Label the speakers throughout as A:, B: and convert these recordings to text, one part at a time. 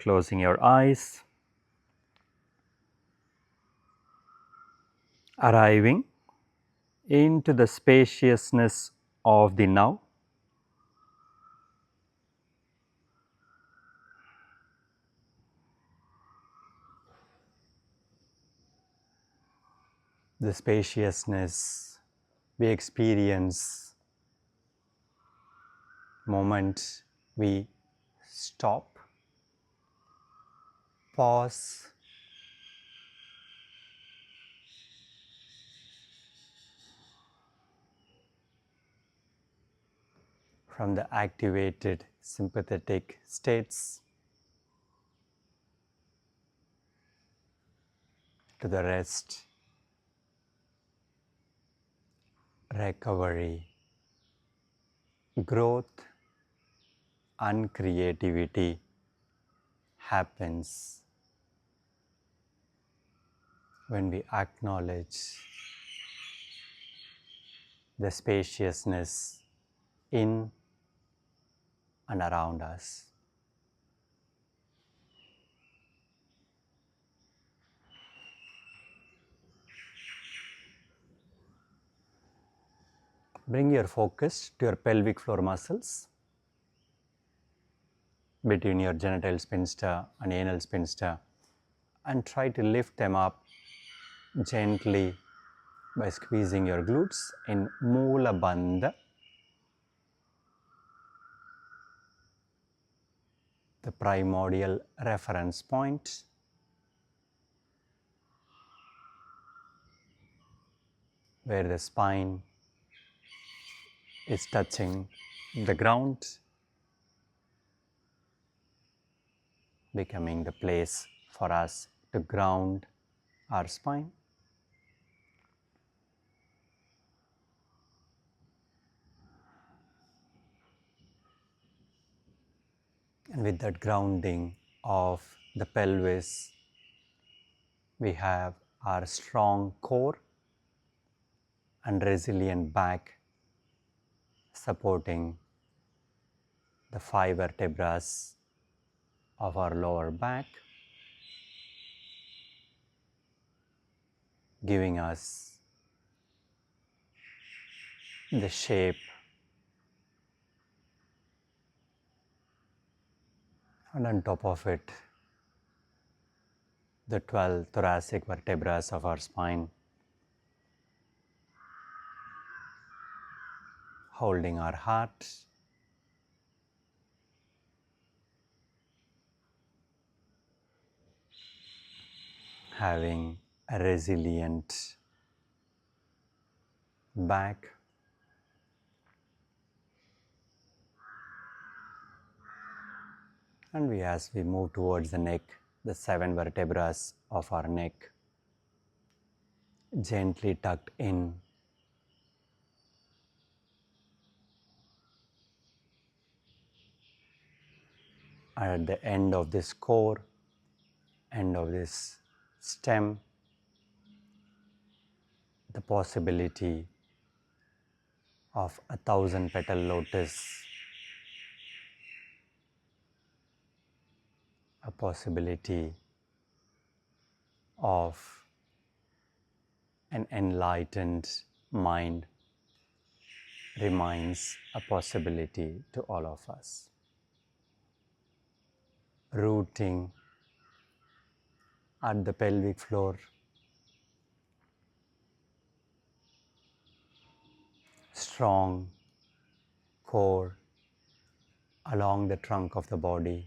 A: closing your eyes, arriving into the spaciousness of the now. The spaciousness we experience moment we stop, pause, from the activated sympathetic states to the rest, recovery, growth and creativity happens when we acknowledge the spaciousness in and around us. Bring your focus to your pelvic floor muscles between your genital sphincter and anal sphincter and try to lift them up gently by squeezing your glutes in Moola Bandha, the primordial reference point. Where the spine is touching the ground, becoming the place for us to ground our spine. And with that grounding of the pelvis, we have our strong core and resilient back supporting the 5 vertebrae of our lower back, giving us the shape and on top of it the 12 thoracic vertebrae of our spine, holding our heart, having a resilient back, and as we move towards the neck, the 7 vertebrae of our neck gently tucked in, and at the end of this core, end of this stem, the possibility of 1,000 petal lotus, a possibility of an enlightened mind remains a possibility to all of us. Rooting at the pelvic floor, strong core along the trunk of the body,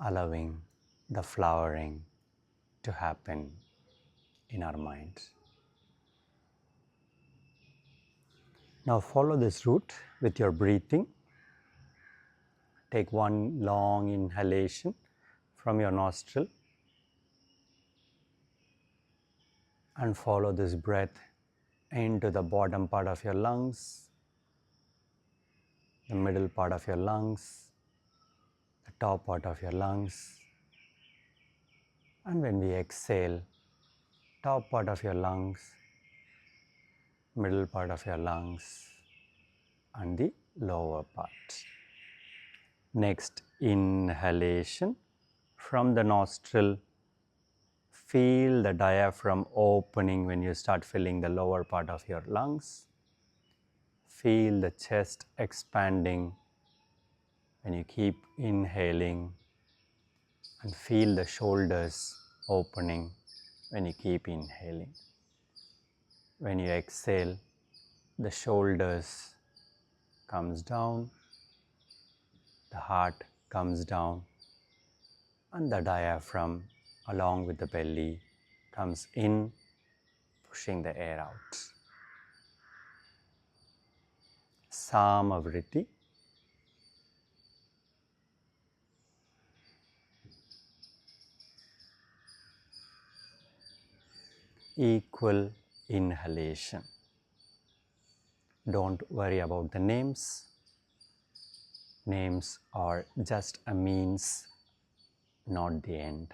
A: allowing the flowering to happen in our mind. Now follow this route with your breathing. Take one long inhalation from your nostril and follow this breath into the bottom part of your lungs, the middle part of your lungs, the top part of your lungs, and when we exhale, top part of your lungs, middle part of your lungs, and the lower part. Next inhalation from the nostril. Feel the diaphragm opening when you start filling the lower part of your lungs. Feel the chest expanding when you keep inhaling, and feel the shoulders opening when you keep inhaling. When you exhale, the shoulders comes down, the heart comes down, and the diaphragm along with the belly comes in, pushing the air out. Samavriti. Equal inhalation. Don't worry about the names. Names are just a means, not the end.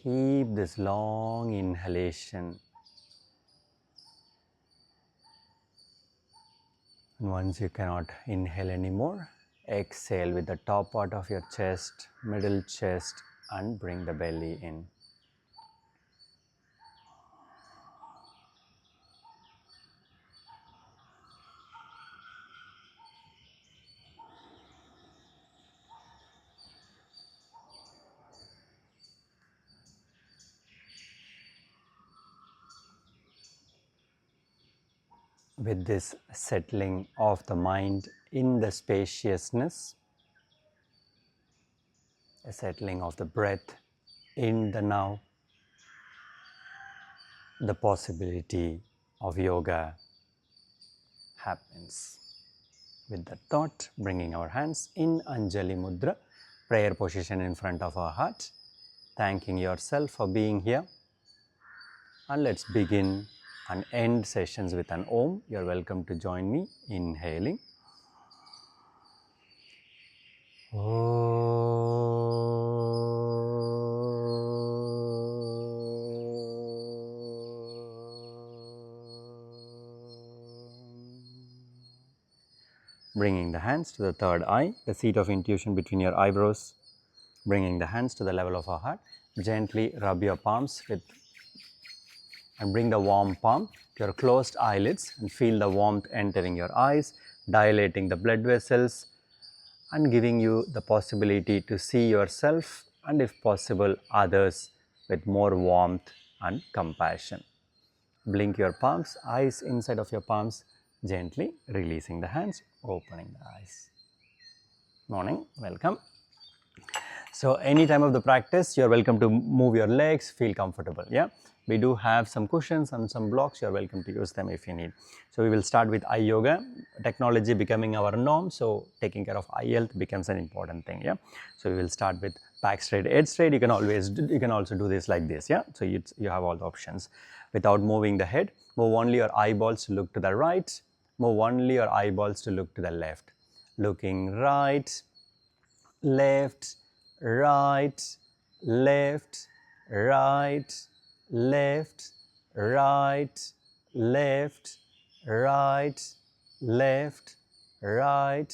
A: Keep this long inhalation. And once you cannot inhale anymore, exhale with the top part of your chest, middle chest, and bring the belly in. With this settling of the mind in the spaciousness, a settling of the breath in the now, the possibility of yoga happens. With the thought, bringing our hands in Anjali Mudra, prayer position in front of our heart, thanking yourself for being here. And let's begin and end sessions with an Om. You're welcome to join me, inhaling. Bringing the hands to the third eye, the seat of intuition between your eyebrows. Bringing the hands to the level of our heart. Gently rub your palms with and bring the warm palm to your closed eyelids and feel the warmth entering your eyes, dilating the blood vessels and giving you the possibility to see yourself and, if possible, others with more warmth and compassion. Blink your palms, eyes inside of your palms, gently releasing the hands, opening the eyes. Morning, welcome. So any time of the practice, you're welcome to move your legs, feel comfortable. Yeah, we do have some cushions and some blocks. You're welcome to use them if you need. So we will start with eye yoga, technology becoming our norm. So taking care of eye health becomes an important thing. Yeah. So we will start with back straight, head straight. You can also do this like this. Yeah. So you have all the options. Without moving the head, move only your eyeballs to look to the right. Move only your eyeballs to look to the left. Looking right, left, right, left, right, left, right, left, right, left, right,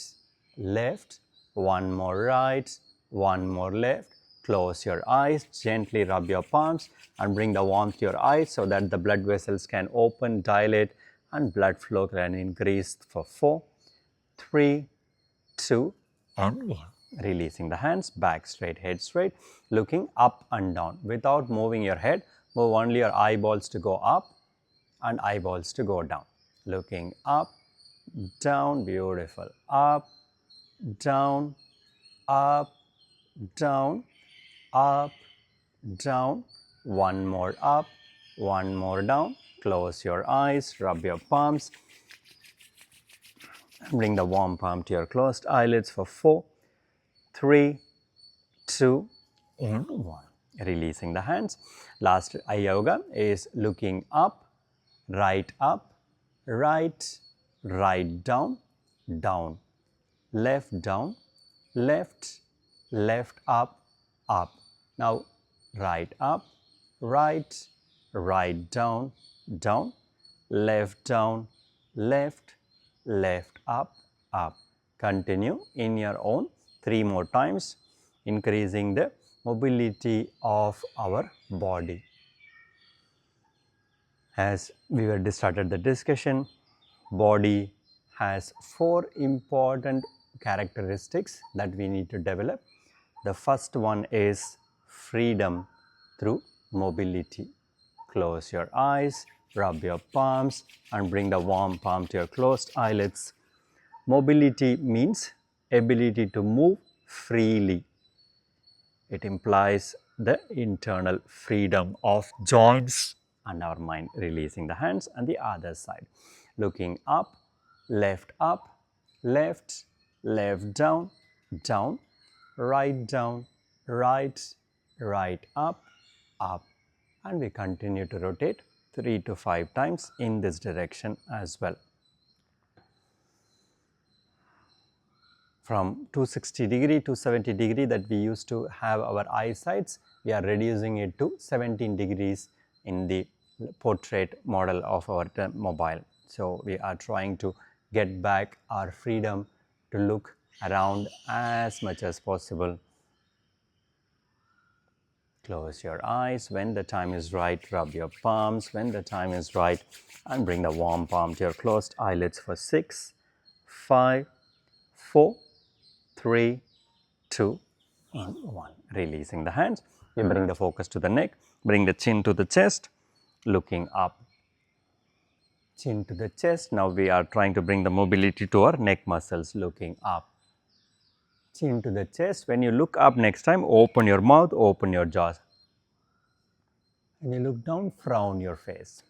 A: left. One more right, one more left. Close your eyes, gently rub your palms and bring the warmth to your eyes so that the blood vessels can open, dilate, and blood flow can increase for 4, 3, 2, and 1. Releasing the hands, back straight, head straight, looking up and down. Without moving your head, move only your eyeballs to go up and eyeballs to go down. Looking up, down, beautiful. Up, down, up, down, up, down. One more up, one more down. Close your eyes, rub your palms. Bring the warm palm to your closed eyelids for 4, 3, 2, and 1. Releasing the hands. Last eye yoga is looking up, right, right down, down, left down, left, left up, up. Now right up, right down, down, left down, left, left, up, up. Continue in your own 3 more times, increasing the mobility of our body. As we were started the discussion, body has 4 important characteristics that we need to develop. The first one is freedom through mobility. Close your eyes, rub your palms and bring the warm palm to your closed eyelids. Mobility means ability to move freely. It implies the internal freedom of joints and our mind. Releasing the hands on the other side. Looking up, left, left, down, down, right, right, up, and we continue to rotate 3 to 5 times in this direction as well. From 260° to 70° that we used to have our eyesights, we are reducing it to 17 degrees in the portrait model of our mobile. So, we are trying to get back our freedom to look around as much as possible. Close your eyes. When the time is right, rub your palms when the time is right and bring the warm palm to your closed eyelids for 6, 5, 4, 3, 2, and 1. Releasing the hands. We bring the focus to the neck, bring the chin to the chest, looking up. Chin to the chest. Now we are trying to bring the mobility to our neck muscles, looking up. Chin to the chest. When you look up next time, open your mouth, open your jaws. When you look down, frown your face.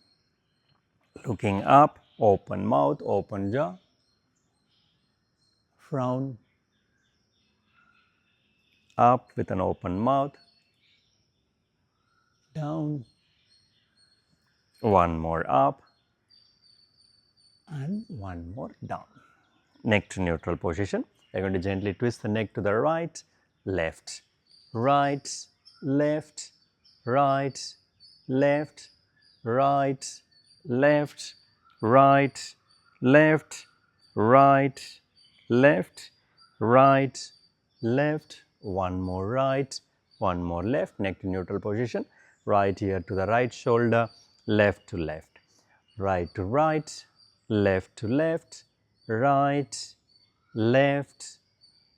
A: Looking up, open mouth, open jaw, frown, up with an open mouth, down, one more up, and one more down. Neck to neutral position. We are going to gently twist the neck to the right, left, right, left, right, left, right, left, right, left, right, left, right, left, one more right, one more left, neck to neutral position, right ear to the right shoulder, left to left, right to right, left to left, right, left,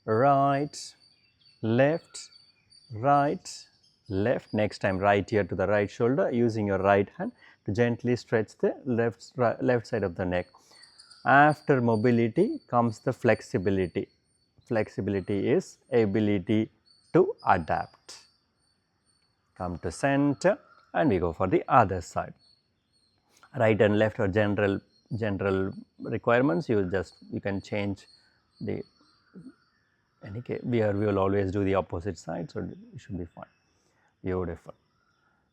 A: right, left, right, left. Next time right ear to the right shoulder, using your right hand to gently stretch the left side of the neck. After mobility comes the flexibility. Flexibility is ability to adapt. Come to center and we go for the other side. Right and left are general requirements. You can change the any case. We will always do the opposite side, so it should be fine. Beautiful.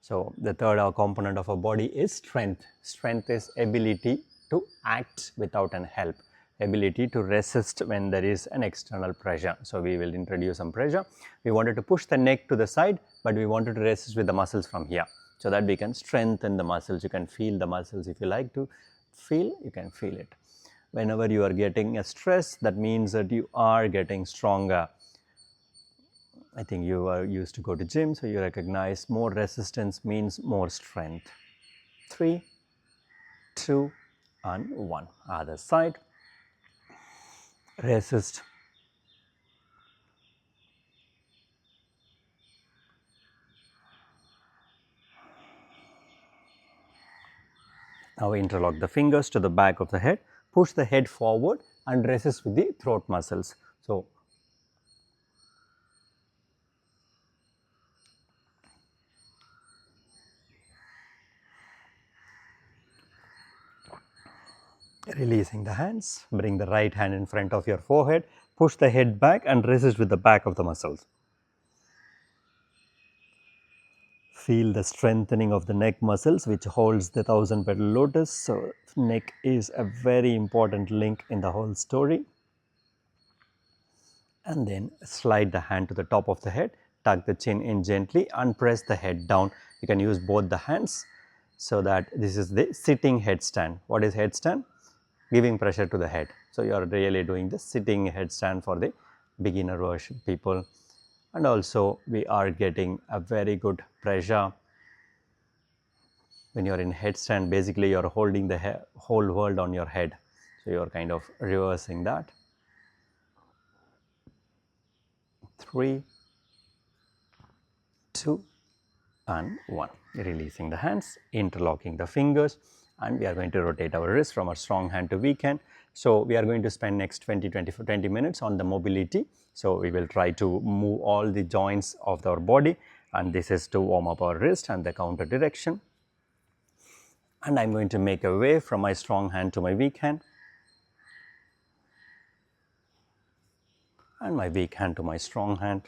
A: So the third component of our body is strength. Strength is ability to act without an help, ability to resist when there is an external pressure. So we will introduce some pressure. We wanted to push the neck to the side, but we wanted to resist with the muscles from here, so that we can strengthen the muscles. You can feel the muscles. If you like to feel, you can feel it. Whenever you are getting a stress, that means that you are getting stronger. I think you are used to go to gym, so you recognize more resistance means more strength. 3, 2, and 1. Other side. Resist. Now interlock the fingers to the back of the head, push the head forward and resist with the throat muscles. So, releasing the hands, bring the right hand in front of your forehead, push the head back and resist with the back of the muscles. Feel the strengthening of the neck muscles which holds the 1000-petal lotus. So, neck is a very important link in the whole story. And then slide the hand to the top of the head, tuck the chin in gently and press the head down. You can use both the hands, so that this is the sitting headstand. What is headstand? giving pressure to the head. So, you are really doing the sitting headstand for the beginner version people, and also we are getting a very good pressure when you are in headstand. Basically, you are holding the whole world on your head. So, you are kind of reversing that. 3, 2 and 1. Releasing the hands, interlocking the fingers, and we are going to rotate our wrist from our strong hand to weak hand. So, we are going to spend next 20 minutes on the mobility. So, we will try to move all the joints of our body, and this is to warm up our wrist and the counter direction. And I am going to make a wave from my strong hand to my weak hand, and my weak hand to my strong hand.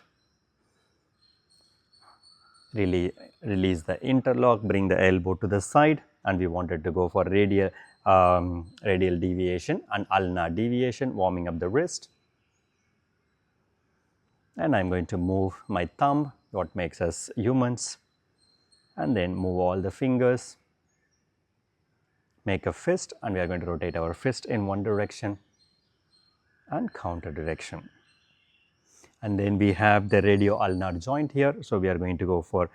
A: Release the interlock, bring the elbow to the side, and we wanted to go for radial deviation and ulnar deviation, warming up the wrist. And I am going to move my thumb, what makes us humans, and then move all the fingers, make a fist, and we are going to rotate our fist in one direction and counter direction. And then we have the radio-ulnar joint here. So, we are going to go for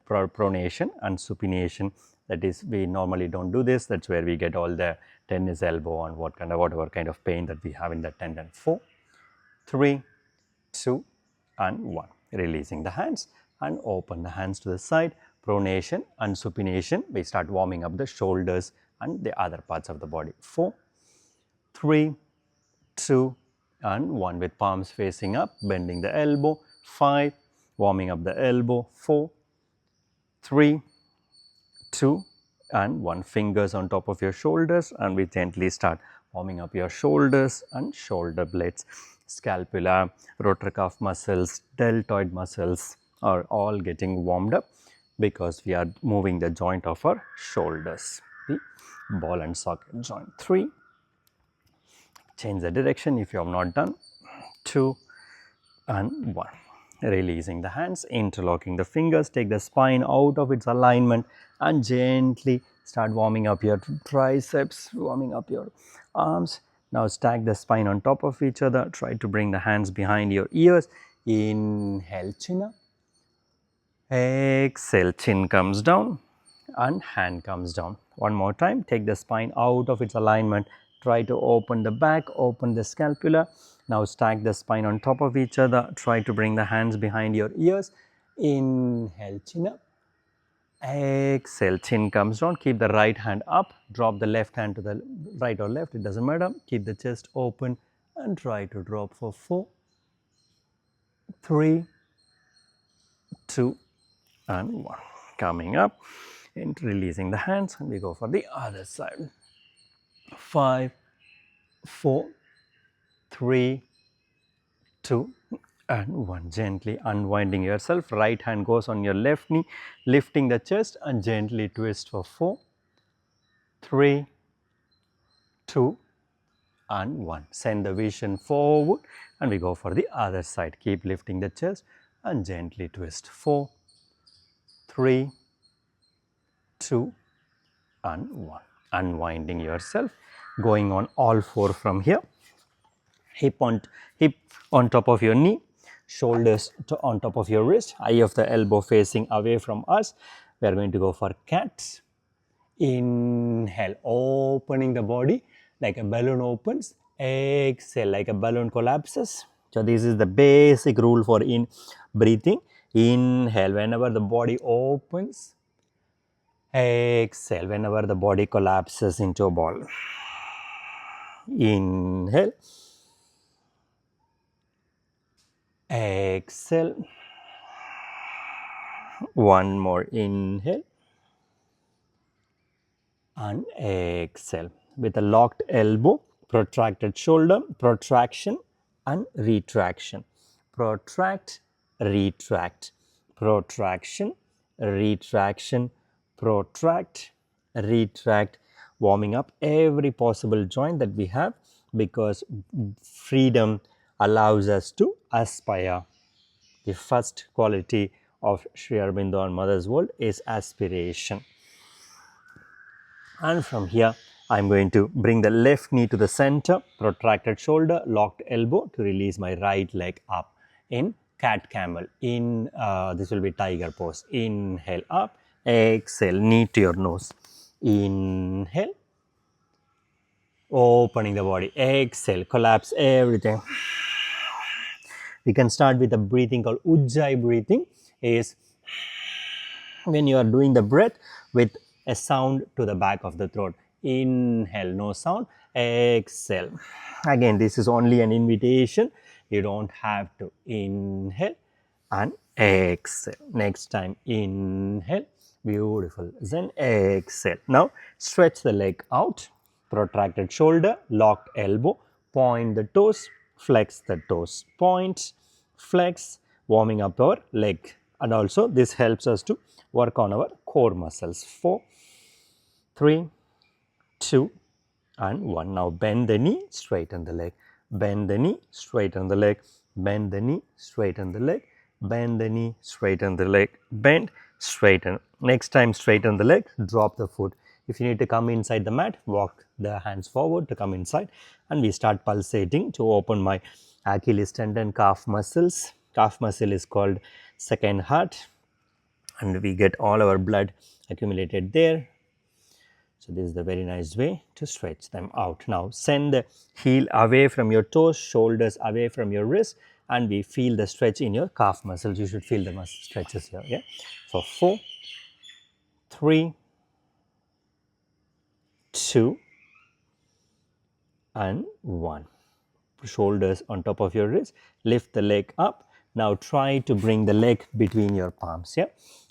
A: pronation and supination. That is, we normally do not do this. That is where we get all the tennis elbow and whatever kind of pain that we have in the tendon. 4, 3, 2 and 1. Releasing the hands and open the hands to the side. Pronation and supination. We start warming up the shoulders and the other parts of the body. 4, 3, 2 and 1, with palms facing up, bending the elbow. 5, warming up the elbow. 4, 3, 2 and 1, fingers on top of your shoulders, and we gently start warming up your shoulders and shoulder blades. Scapula, rotator cuff muscles, deltoid muscles are all getting warmed up because we are moving the joint of our shoulders, the ball and socket joint. 3, change the direction if you have not done. 2 and 1. Releasing the hands, interlocking the fingers, take the spine out of its alignment and gently start warming up your triceps, warming up your arms. Now stack the spine on top of each other, try to bring the hands behind your ears. Inhale, chin up. Exhale, chin comes down and hand comes down. One more time, take the spine out of its alignment, try to open the back, open the scapula. Now stack the spine on top of each other, try to bring the hands behind your ears. Inhale, chin up. Exhale, chin comes down, keep the right hand up, drop the left hand to the right or left, it does not matter. Keep the chest open and try to drop for 4, 3, 2 and 1. Coming up and releasing the hands, and we go for the other side. 5, 4, 3, 2 and 1. Gently unwinding yourself, right hand goes on your left knee, lifting the chest and gently twist for 4, 3, 2 and 1. Send the vision forward and we go for the other side. Keep lifting the chest and gently twist. 4, 3, 2 and 1. Unwinding yourself, going on all 4 from here. Hip on top of your knee, shoulders on top of your wrist, eye of the elbow facing away from us. We are going to go for cats. Inhale, opening the body like a balloon opens. Exhale, like a balloon collapses. So, this is the basic rule for breathing. Inhale, whenever the body opens. Exhale, whenever the body collapses into a ball. Inhale. Exhale. One more inhale and exhale. With a locked elbow, protracted shoulder, protraction and retraction. Protract, retract, protraction, retraction, protract, retract, warming up every possible joint that we have, because freedom allows us to aspire. The first quality of Sri Aurobindo and Mother's World is aspiration. And from here, I'm going to bring the left knee to the center, protracted shoulder, locked elbow to release my right leg up in cat camel. In this will be tiger pose. Inhale up, exhale, knee to your nose. Inhale, opening the body. Exhale, collapse everything. We can start with a breathing called Ujjayi breathing. Is when you are doing the breath with a sound to the back of the throat. Inhale, no sound. Exhale. Again, this is only an invitation. You don't have to. Inhale and exhale. Next time, inhale. Beautiful. Then exhale. Now, stretch the leg out. Protracted shoulder, locked elbow. Point the toes, flex the toes. Point, flex, warming up our leg. And also, this helps us to work on our core muscles. 4, 3, 2, and 1. Now bend the knee, straighten the leg. Bend the knee, straighten the leg. Bend the knee, straighten the leg. Bend the knee, straighten the leg. Bend, straighten. Next time, straighten the leg, drop the foot. If you need to come inside the mat, walk the hands forward to come inside. And we start pulsating to open my Achilles tendon, calf muscles. Calf muscle is called second heart. And we get all our blood accumulated there. So this is the very nice way to stretch them out. Now send the heel away from your toes, shoulders away from your wrist, and we feel the stretch in your calf muscles. You should feel the muscle stretches here. Yeah. For 4, 3, 2, and 1. Shoulders on top of your wrist. Lift the leg up. Now try to bring the leg between your palms. Yeah.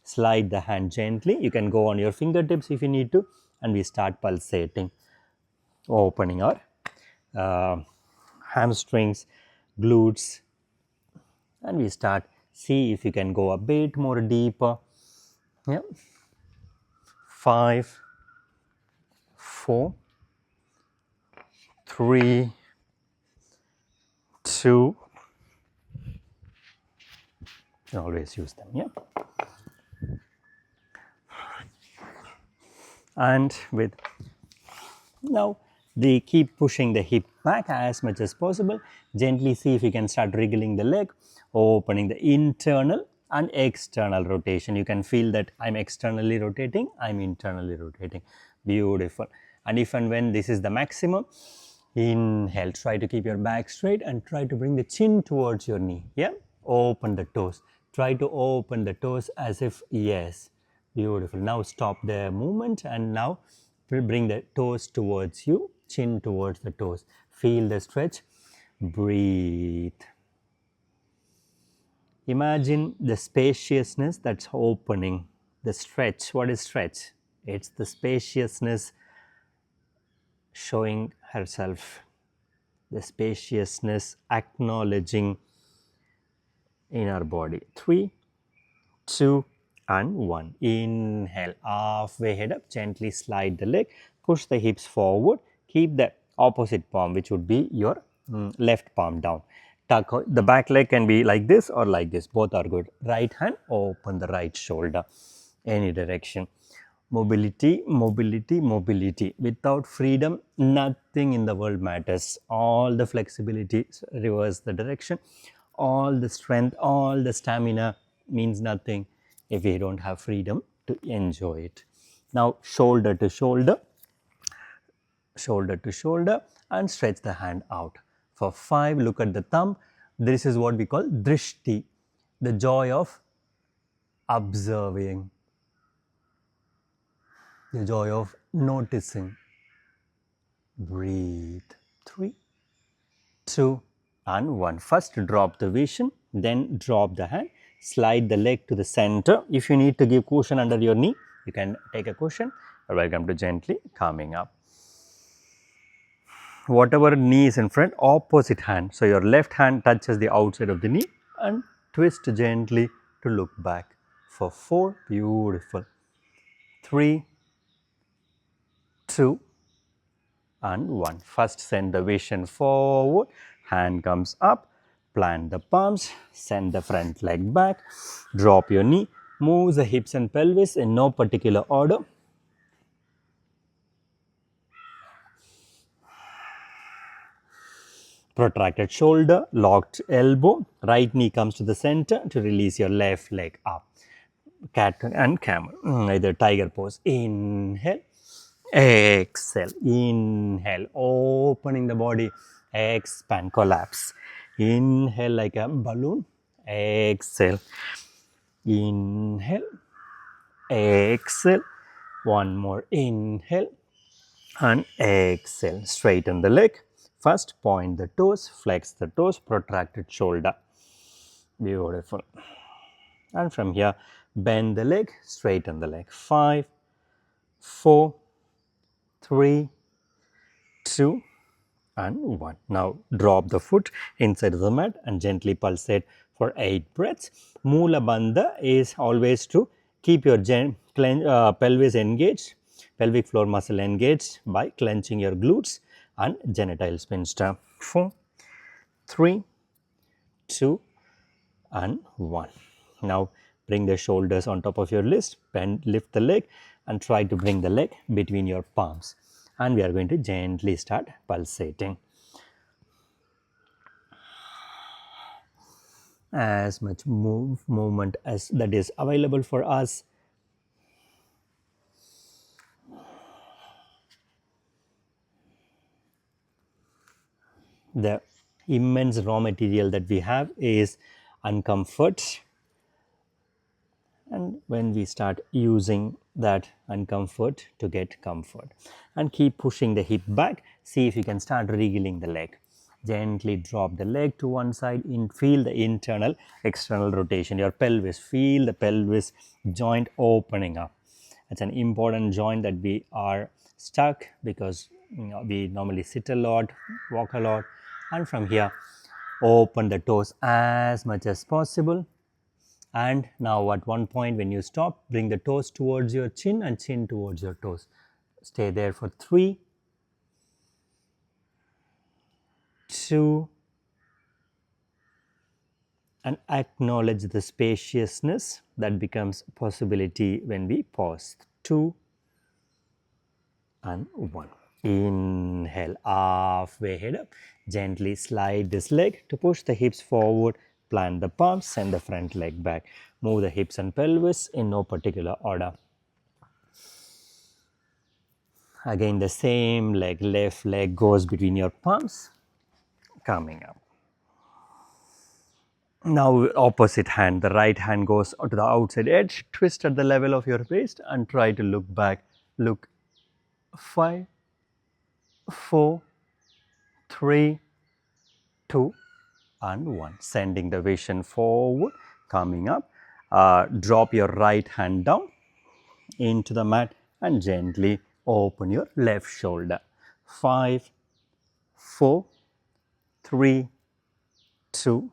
A: Slide the hand gently. You can go on your fingertips if you need to, and we start pulsating, opening our hamstrings, glutes, and we start. See if you can go a bit more deeper. Yeah. 5, 4, 3, 2. Always use them. Yeah. And with now they keep pushing the hip back as much as possible. Gently see if you can start wriggling the leg, opening the internal and external rotation. You can feel that I'm externally rotating, I'm internally rotating. Beautiful. And if and when this is the maximum, inhale, try to keep your back straight and try to bring the chin towards your knee. Yeah. Open the toes. Try to open the toes as if yes. Beautiful. Now stop the movement and now bring the toes towards you, chin towards the toes. Feel the stretch. Breathe. Imagine the spaciousness that's opening. The stretch. What is stretch? It's the spaciousness showing herself. The spaciousness acknowledging in our body. 3, 2, and 1. Inhale, halfway head up, gently slide the leg, push the hips forward, keep the opposite palm, which would be your left palm down. Tuck the back leg can be like this or like this, both are good. Right hand, open the right shoulder, any direction. Mobility, mobility, mobility. Without freedom, nothing in the world matters. All the flexibility, reverse the direction. All the strength, all the stamina means nothing if we don't have freedom to enjoy it. Now, shoulder to shoulder, shoulder to shoulder, and stretch the hand out. For 5, look at the thumb. This is what we call drishti, the joy of observing, the joy of noticing. Breathe. 3, 2, and 1. First drop the vision, then drop the hand, slide the leg to the center. If you need to give cushion under your knee, you can take a cushion. You're welcome to gently coming up. Whatever knee is in front, opposite hand. So your left hand touches the outside of the knee and twist gently to look back. For 4, beautiful. 3, 2, and 1. First send the vision forward, hand comes up, plant the palms, send the front leg back, drop your knee, move the hips and pelvis in no particular order. protracted shoulder, locked elbow, right knee comes to the center to release your left leg up. Cat and camel, either tiger pose. Inhale, exhale, inhale, opening the body, expand, collapse. Inhale like a balloon, exhale, inhale, exhale, one more inhale and exhale. Straighten the leg. First point the toes, flex the toes, protracted shoulder. Beautiful. And from here bend the leg, straighten the leg. 5, 4, 3, 2 and 1. Now drop the foot inside of the mat and gently pulsate for 8 breaths. Mula Bandha is always to keep your pelvis engaged, pelvic floor muscle engaged by clenching your glutes and genital sphincter. 4, 3, 2 and 1. Now bring the shoulders on top of your wrist, bend, lift the leg and try to bring the leg between your palms. And we are going to gently start pulsating. As much movement as that is available for us. The immense raw material that we have is uncomfort, and when we start using that uncomfort to get comfort, and keep pushing the hip back, see if you can start wriggling the leg. Gently drop the leg to one side, feel the internal external rotation, your pelvis, feel the pelvis joint opening up. It's an important joint that we are stuck because we normally sit a lot, walk a lot, and from here open the toes as much as possible. And now at one point when you stop, bring the toes towards your chin and chin towards your toes. Stay there for 3, 2, and acknowledge the spaciousness that becomes possibility when we pause. 2 and 1. Inhale, halfway head up. Gently slide this leg to push the hips forward, plant the palms, send the front leg back. Move the hips and pelvis in no particular order. Again the same leg, left leg goes between your palms, coming up. Now opposite hand, the right hand goes to the outside edge, twist at the level of your waist and try to look back. Look 5, 4, 3, 2 and 1. Sending the vision forward, coming up. Drop your right hand down into the mat and gently open your left shoulder. 5, 4, 3, 2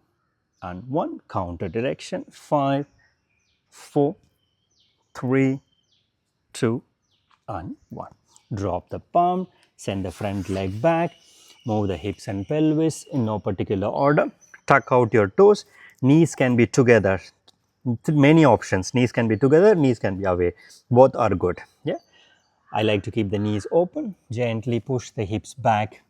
A: and 1. Counter direction. 5, 4, 3, 2 and 1. Drop the palm, send the front leg back, move the hips and pelvis in no particular order. Tuck out your toes, knees can be together. Many options, knees can be together, knees can be away. Both are good. Yeah, I like to keep the knees open, gently push the hips back.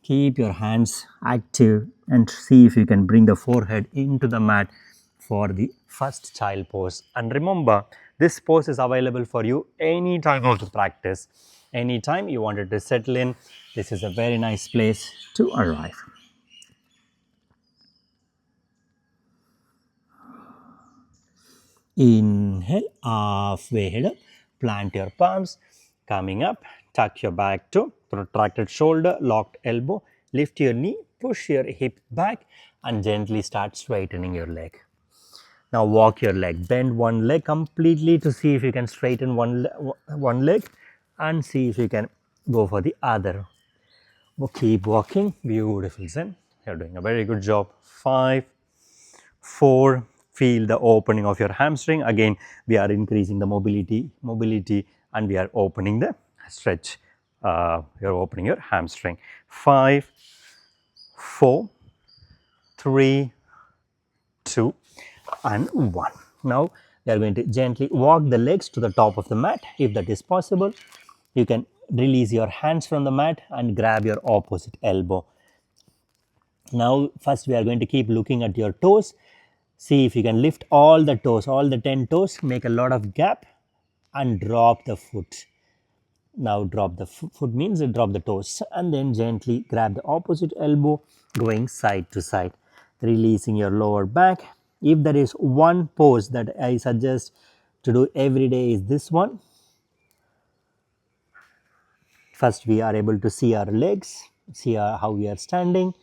A: Keep your hands active and see if you can bring the forehead into the mat for the first child pose. And remember, this pose is available for you any time of the practice. Anytime you wanted to settle in, this is a very nice place to arrive. Inhale, halfway head up, plant your palms, coming up, tuck your back toe, protracted shoulder, locked elbow, lift your knee, push your hip back and gently start straightening your leg. Now walk your leg, bend one leg completely to see if you can straighten one leg and see if you can go for the other. Keep walking, beautiful Zen, you're doing a very good job. 5, 4, feel the opening of your hamstring. Again, we are increasing the mobility and we are opening the stretch. You're opening your hamstring. 5, 4, 3, 2 and 1. Now we are going to gently walk the legs to the top of the mat. If that is possible, you can release your hands from the mat and grab your opposite elbow. Now first we are going to keep looking at your toes. See if you can lift all the toes, all the 10 toes, make a lot of gap and drop the foot. Now drop the foot means drop the toes and then gently grab the opposite elbow going side to side, releasing your lower back. If there is one pose that I suggest to do every day is this one. First we are able to see our legs, see how we are standing.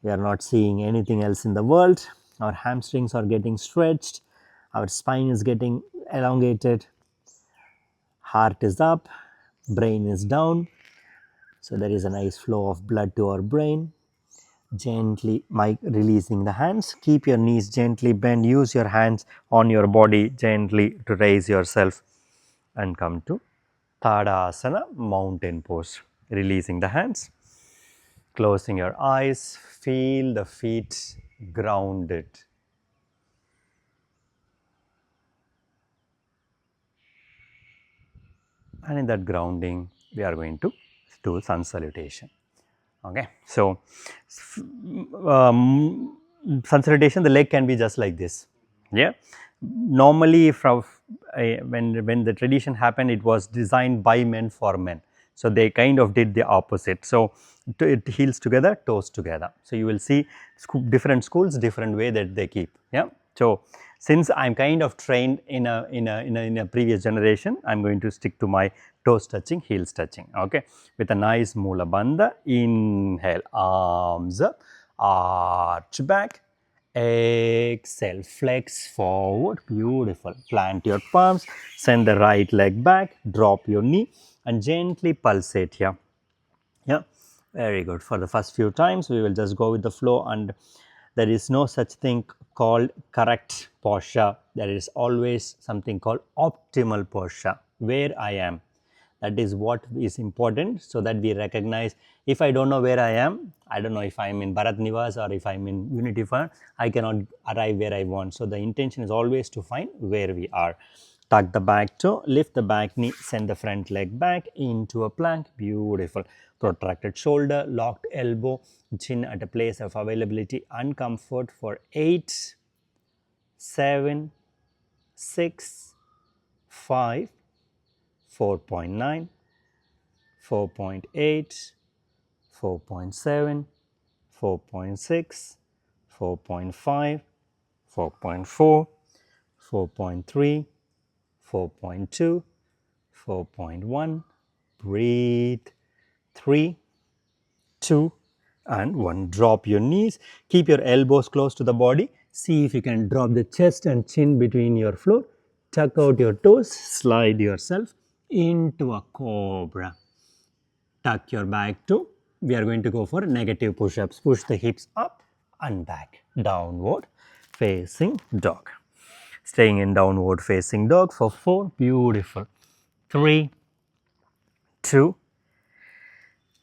A: We are not seeing anything else in the world. Our hamstrings are getting stretched. Our spine is getting elongated. Heart is up. Brain is down. So there is a nice flow of blood to our brain. Gently releasing the hands. Keep your knees gently bent. Use your hands on your body gently to raise yourself and come to Tadasana, mountain pose. Releasing the hands. Closing your eyes. Feel the feet grounded. And in that grounding, we are going to do sun salutation. Okay, so sun salutation, the leg can be just like this. Yeah, normally from when the tradition happened, it was designed by men for men. So they kind of did the opposite. So it heels together, toes together. So you will see different schools, different way that they keep. Yeah. So since I'm kind of trained in a previous generation, I'm going to stick to my toes touching, heels touching. Okay, with a nice mula bandha. Inhale, arms up, arch back. Exhale, flex forward, beautiful. Plant your palms, send the right leg back, drop your knee and gently pulsate here. Yeah, very good. For the first few times, we will just go with the flow and there is no such thing called correct posture. There is always something called optimal posture, where I am. That is what is important, so that we recognize if I don't know where I am, I don't know if I am in Bharat Nivas or if I am in Unity Fund, I cannot arrive where I want. So the intention is always to find where we are. Tuck the back toe, lift the back knee, send the front leg back into a plank. Beautiful. Protracted shoulder, locked elbow, chin at a place of availability and comfort for 8, 7, 6, 5, 4.9, 4.8, 4.7, 4.6, 4.5, 4.4, 4.3, 4.2, 4.1. Breathe. 3, 2 and 1. Drop your knees. Keep your elbows close to the body. See if you can drop the chest and chin between your floor. Tuck out your toes. Slide yourself into a cobra. Tuck your back too. We are going to go for negative push-ups. Push the hips up and back. Downward facing dog. Staying in downward facing dog for 4. Beautiful. 3, 2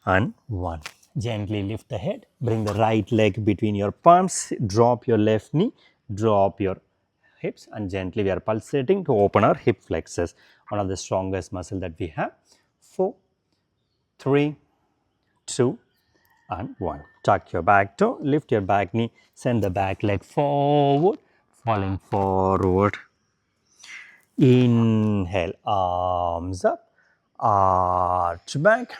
A: and 1. Gently lift the head. Bring the right leg between your palms. Drop your left knee. Drop your hips and gently we are pulsating to open our hip flexors. One of the strongest muscle that we have. 4, 3, 2 and 1. Tuck your back toe, lift your back knee, send the back leg forward, falling forward. Inhale, arms up, arch back.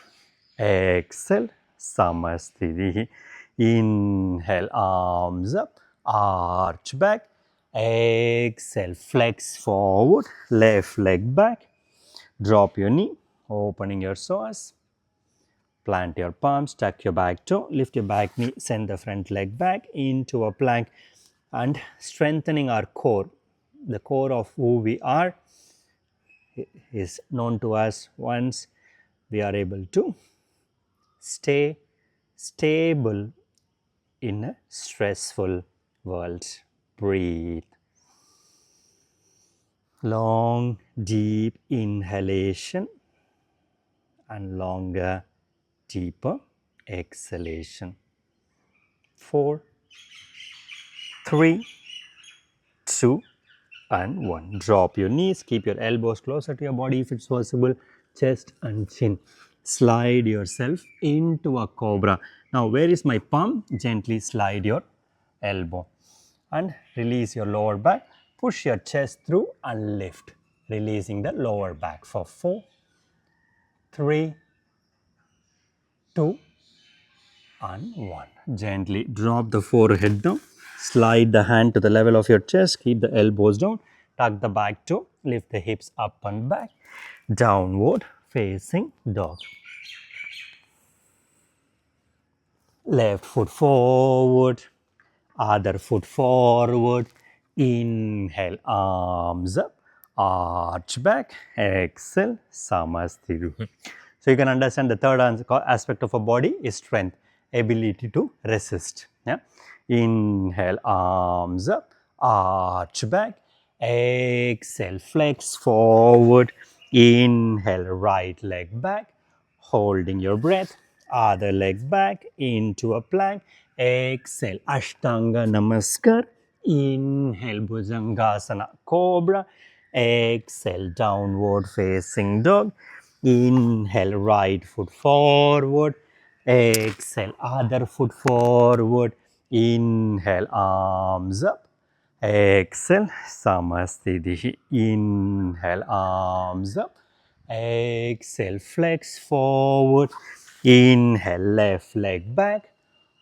A: Exhale, Samasthiti. Inhale, arms up, arch back. Exhale, flex forward, left leg back. Drop your knee, opening your psoas. Plant your palms, tuck your back toe, lift your back knee, send the front leg back into a plank and strengthening our core. The core of who we are is known to us once we are able to stay stable in a stressful world. Breathe. Long, deep inhalation and longer, deeper exhalation. 4, 3, 2 and 1. Drop your knees, keep your elbows closer to your body if it's possible, chest and chin. slide yourself into a cobra. Now, where is my palm? Gently slide your elbow and release your lower back. Push your chest through and lift, releasing the lower back for 4, 3, 2, and 1. Gently drop the forehead down. Slide the hand to the level of your chest. Keep the elbows down. Tuck the back toe. Lift the hips up and back. Downward facing dog. Left foot forward. Other foot forward. Inhale, arms up. Arch back. Exhale, Samasthiru. So you can understand the third aspect of a body is strength, ability to resist. Yeah. Inhale, arms up, arch back. Exhale, flex forward. Inhale, right leg back, holding your breath. Other leg back into a plank. Exhale, Ashtanga Namaskar. Inhale, Bhujangasana Cobra. Exhale, downward facing dog. Inhale, right foot forward. Exhale, other foot forward. Inhale, arms up. Exhale, Samasthiti. Inhale, arms up. Exhale, flex forward. Inhale, left leg back,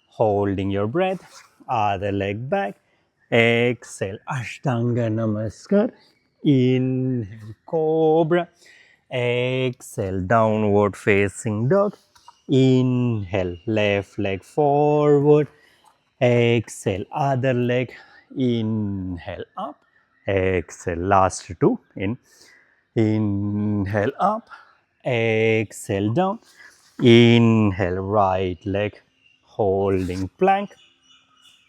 A: holding your breath. Other leg back. Exhale, Ashtanga Namaskar. Inhale, Cobra. Exhale, downward facing dog. Inhale, left leg forward. Exhale, other leg. Inhale, up. Exhale, last two. Inhale, up. Exhale, down. Inhale, right leg, holding plank.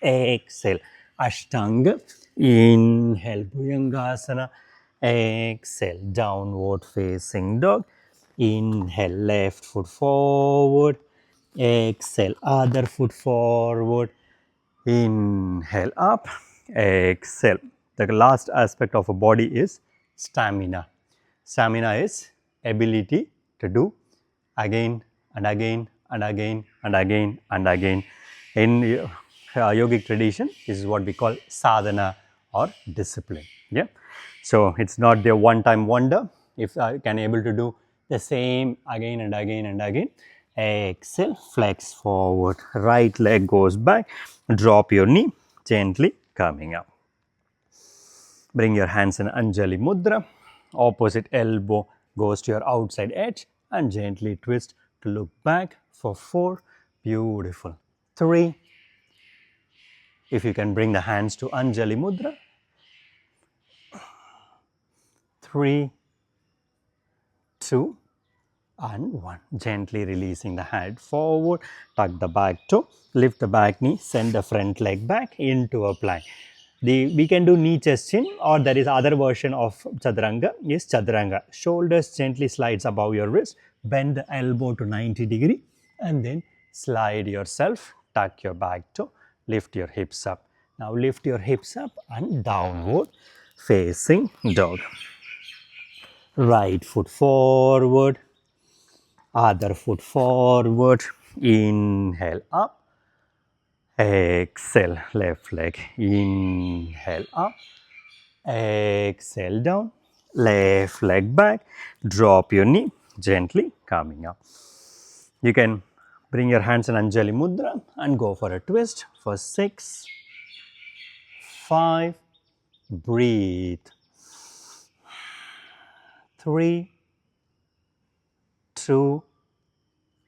A: Exhale, Ashtanga. Inhale, Bhujangasana. Exhale, downward facing dog. Inhale, left foot forward. Exhale, other foot forward. Inhale, up. Exhale. The last aspect of a body is stamina. Stamina is ability to do again and again and again and again and again. In yogic tradition, this is what we call sadhana or discipline. Yeah. So it's not the one-time wonder. If I can able to do the same again and again and again. Exhale, flex forward. Right leg goes back. Drop your knee, gently coming up. Bring your hands in Anjali Mudra. Opposite elbow goes to your outside edge and gently twist to look back for 4. Beautiful. 3. If you can bring the hands to Anjali Mudra. 3, 2, and 1. Gently releasing the head forward. Tuck the back toe. Lift the back knee. Send the front leg back into a plank. We can do knee, chest, chin, or there is other version of Chaturanga is Chaturanga. Shoulders gently slides above your wrist. Bend the elbow to 90 degree and then slide yourself. Tuck your back toe. Lift your hips up. Now lift your hips up and downward facing dog. Right foot forward. Other foot forward. Inhale up. Exhale, left leg. Inhale up. Exhale down. Left leg back. Drop your knee. Gently coming up. You can bring your hands in Anjali Mudra and go for a twist for 6, 5. Breathe. 3, 2,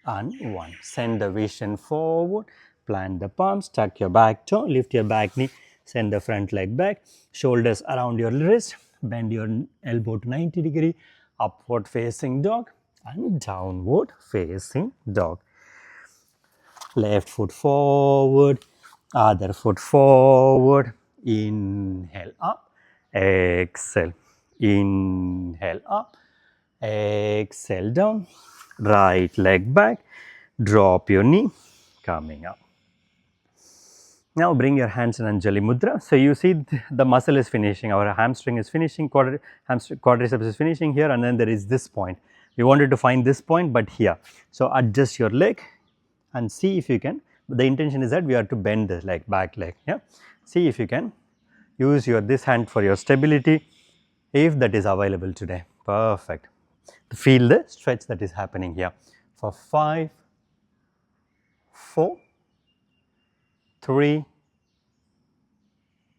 A: and 1. Send the vision forward. Plant the palms. Tuck your back toe. Lift your back knee. Send the front leg back. Shoulders around your wrist. Bend your elbow to 90 degree. Upward facing dog and downward facing dog. Left foot forward. Other foot forward. Inhale up. Exhale. Inhale up. Exhale down. Right leg back. Drop your knee. Coming up. Now bring your hands in Anjali Mudra. So you see the muscle is finishing, our hamstring is finishing, quadriceps is finishing here, and then there is this point. You wanted to find this point, but here. So adjust your leg and see if you can. The intention is that we are to bend the leg, back leg. Yeah. See if you can use your this hand for your stability, if that is available today. Perfect. Feel the stretch that is happening here. For 5, 4, 3,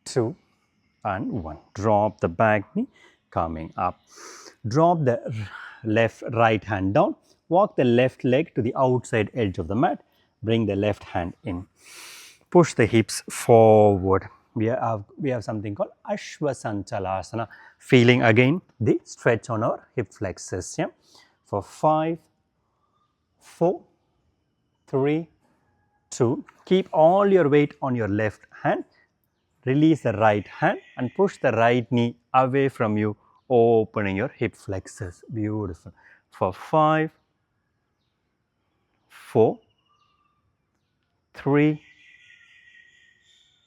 A: 2 and 1. Drop the back knee, coming up. Drop the left right hand down. Walk the left leg to the outside edge of the mat. Bring the left hand in. Push the hips forward. We have something called Ashwasanchalasana. Feeling again the stretch on our hip flexors. Yeah. For 5, 4, 3, 2. Keep all your weight on your left hand. Release the right hand and push the right knee away from you, opening your hip flexors. Beautiful. For 5, 4, 3,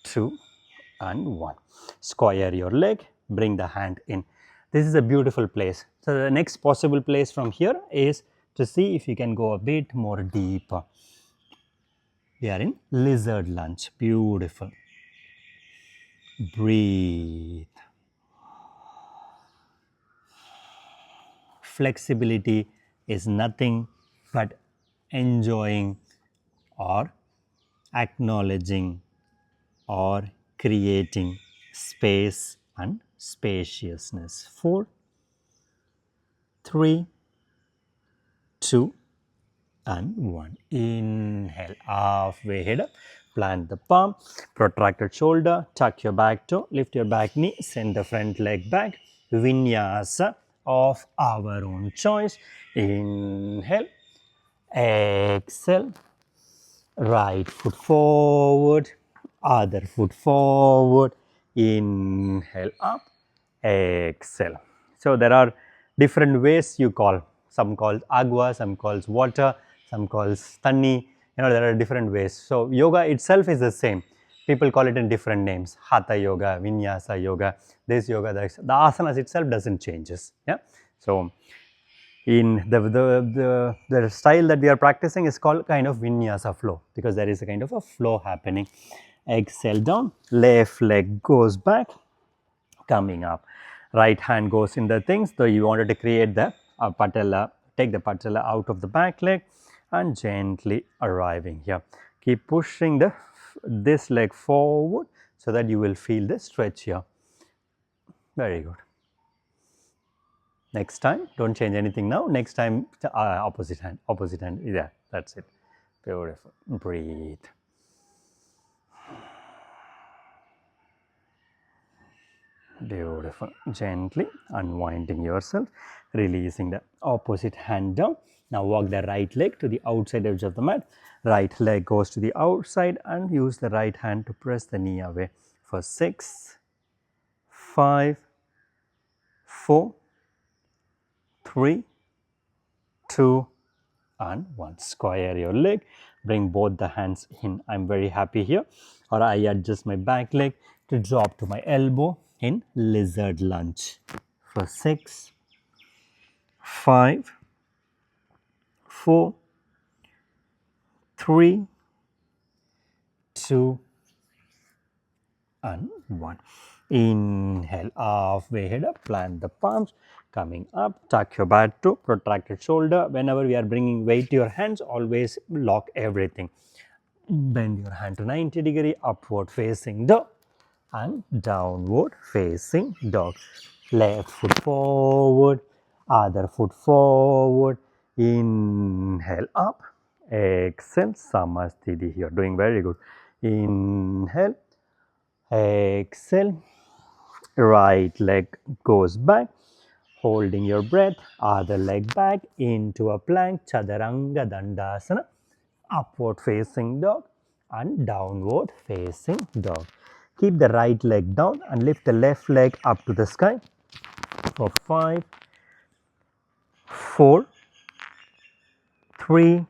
A: 2 and 1. Square your leg, bring the hand in. This is a beautiful place. So, the next possible place from here is to see if you can go a bit more deeper. We are in lizard lunge. Beautiful. Breathe. Flexibility is nothing but enjoying or acknowledging or creating space and spaciousness. 4, 3, 2 and 1. Inhale, halfway head up, plant the palm, protracted shoulder, tuck your back toe, lift your back knee, send the front leg back. Vinyasa of our own choice. Inhale, exhale, right foot forward, other foot forward, inhale up, exhale. So, there are different ways you call, some calls agua, some calls water, some calls tanni, there are different ways. So, yoga itself is the same, people call it in different names, hatha yoga, vinyasa yoga, this yoga, the asanas itself does not changes. Yeah. So, in the style that we are practicing is called kind of Vinyasa flow, because there is a kind of a flow happening. Exhale down, left leg goes back, coming up, right hand goes in the things. So, you wanted to create the patella, take the patella out of the back leg and gently arriving here. Keep pushing this leg forward so that you will feel the stretch here. Very good. Next time, do not change anything now. Next time, opposite hand, yeah, that is it. Beautiful. Breathe. Beautiful. Gently unwinding yourself, releasing the opposite hand down. Now, walk the right leg to the outside edge of the mat. Right leg goes to the outside and use the right hand to press the knee away for 6, 5, 4, 3, 2 and 1. Square your leg, bring both the hands in. I am very happy here, or I adjust my back leg to drop to my elbow in lizard lunge for 6, 5, 4, 3, 2 and 1. Inhale, halfway head up, plant the palms, coming up, tuck your back toe, protracted shoulder. Whenever we are bringing weight to your hands, always lock everything. Bend your hand to 90-degree, upward facing dog and downward facing dog. Left foot forward, other foot forward. Inhale up, exhale, Samasthiti here, doing very good. Inhale, exhale, right leg goes back, holding your breath, other leg back into a plank, Chaturanga Dandasana, upward facing dog and downward facing dog. Keep the right leg down and lift the left leg up to the sky for 5, 4, 3,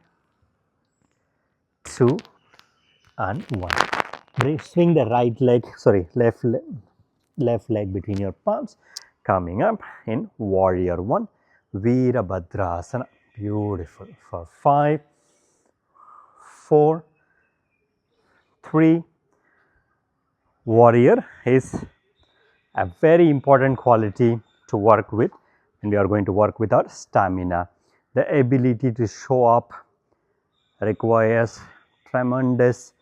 A: 2 and 1. Swing the right leg, left leg between your palms, coming up in warrior 1. Virabhadrasana. Beautiful. For 5, 4, 3. Warrior is a very important quality to work with, and we are going to work with our stamina. The ability to show up requires tremendous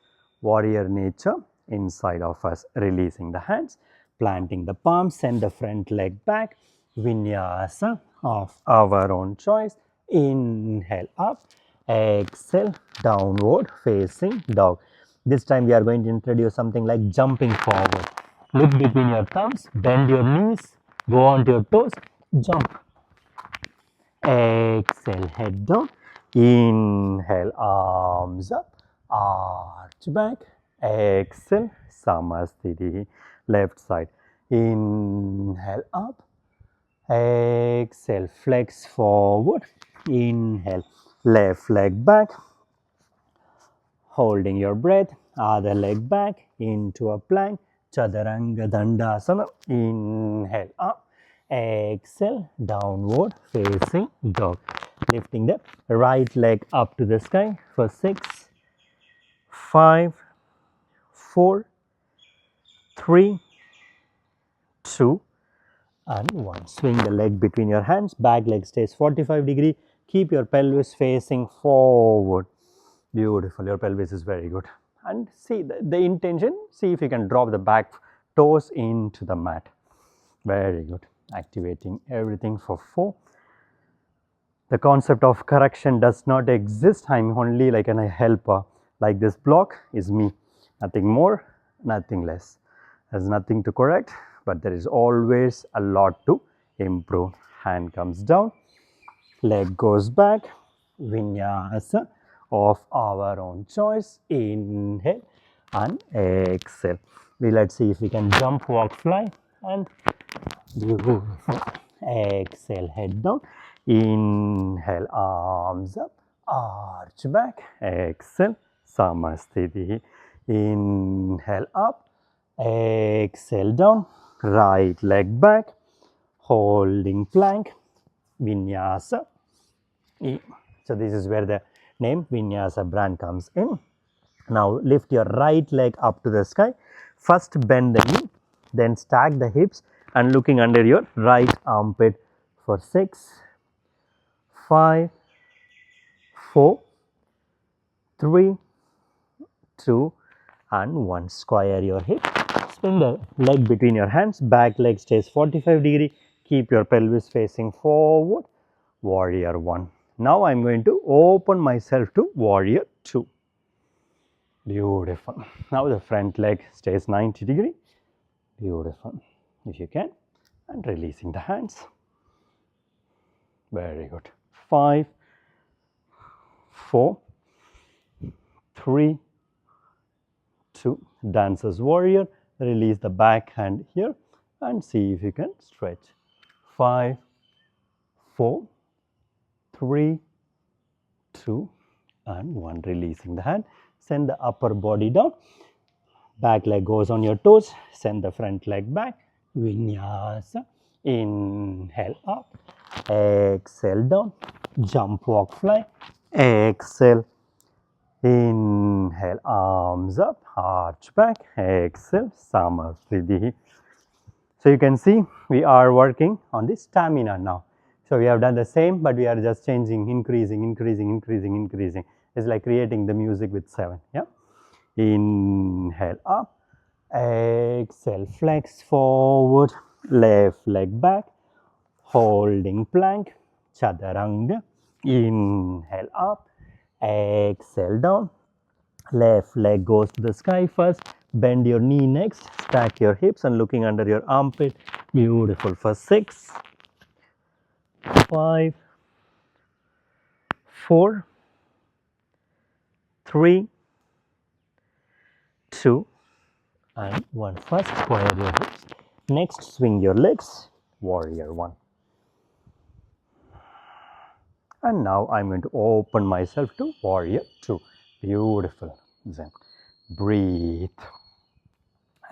A: warrior nature inside of us. Releasing the hands, planting the palms, send the front leg back, vinyasa of our own choice. Inhale up, exhale, downward facing dog. This time we are going to introduce something like jumping forward. Look between your thumbs, bend your knees, go onto your toes, jump. Exhale, head down. Inhale, arms up, arch back. Exhale, Samasthiti, left side. Inhale, up. Exhale, flex forward. Inhale, left leg back. Holding your breath, other leg back into a plank. Chaturanga Dandasana. Inhale, up. Exhale, downward facing dog. Lifting the right leg up to the sky for 6, 5, 4, 3, 2, and 1. Swing the leg between your hands. Back leg stays 45 degree. Keep your pelvis facing forward. Beautiful. Your pelvis is very good. And see the intention. See if you can drop the back toes into the mat. Very good. Activating everything for 4. The concept of correction does not exist. I am only like a helper. Like this block is me. Nothing more, nothing less. There is nothing to correct, but there is always a lot to improve. Hand comes down, leg goes back, vinyasa of our own choice. Inhale and exhale. Let's see if we can jump, walk, fly, and beautiful. Exhale, head down. Inhale, arms up, arch back. Exhale, Samasthiti. Inhale up, exhale down. Right leg back, holding plank, vinyasa. So this is where the name Vinyasa brand comes in. Now lift your right leg up to the sky. First bend the knee, then stack the hips and looking under your right armpit for 6, 5, 4, 3, 2 and 1. Square your hip. Swing the leg between your hands. Back leg stays 45 degree. Keep your pelvis facing forward. Warrior 1. Now I am going to open myself to warrior 2. Beautiful. Now the front leg stays 90 degree. Beautiful. If you can, and releasing the hands. Very good. 5, 4, 3, 2. Dancer's warrior. Release the back hand here and see if you can stretch. 5, 4, 3, 2 and 1. Releasing the hand. Send the upper body down. Back leg goes on your toes. Send the front leg back. Vinyasa. Inhale up. Exhale down. Jump, walk, fly. Exhale. Inhale, arms up, arch back. Exhale, Samasthiti. So you can see we are working on the stamina now. So we have done the same, but we are just changing, increasing, increasing, increasing, increasing. It's like creating the music with 7. Yeah. Inhale up, exhale, flex forward, left leg back, holding plank, chaturanga. Inhale up, exhale down, left leg goes to the sky first, bend your knee next, stack your hips and looking under your armpit. Beautiful. For 6, 5, 4, 3, 2 and 1. First square your hips, next swing your legs, warrior 1. And now I am going to open myself to warrior 2. Beautiful. Zen. Breathe.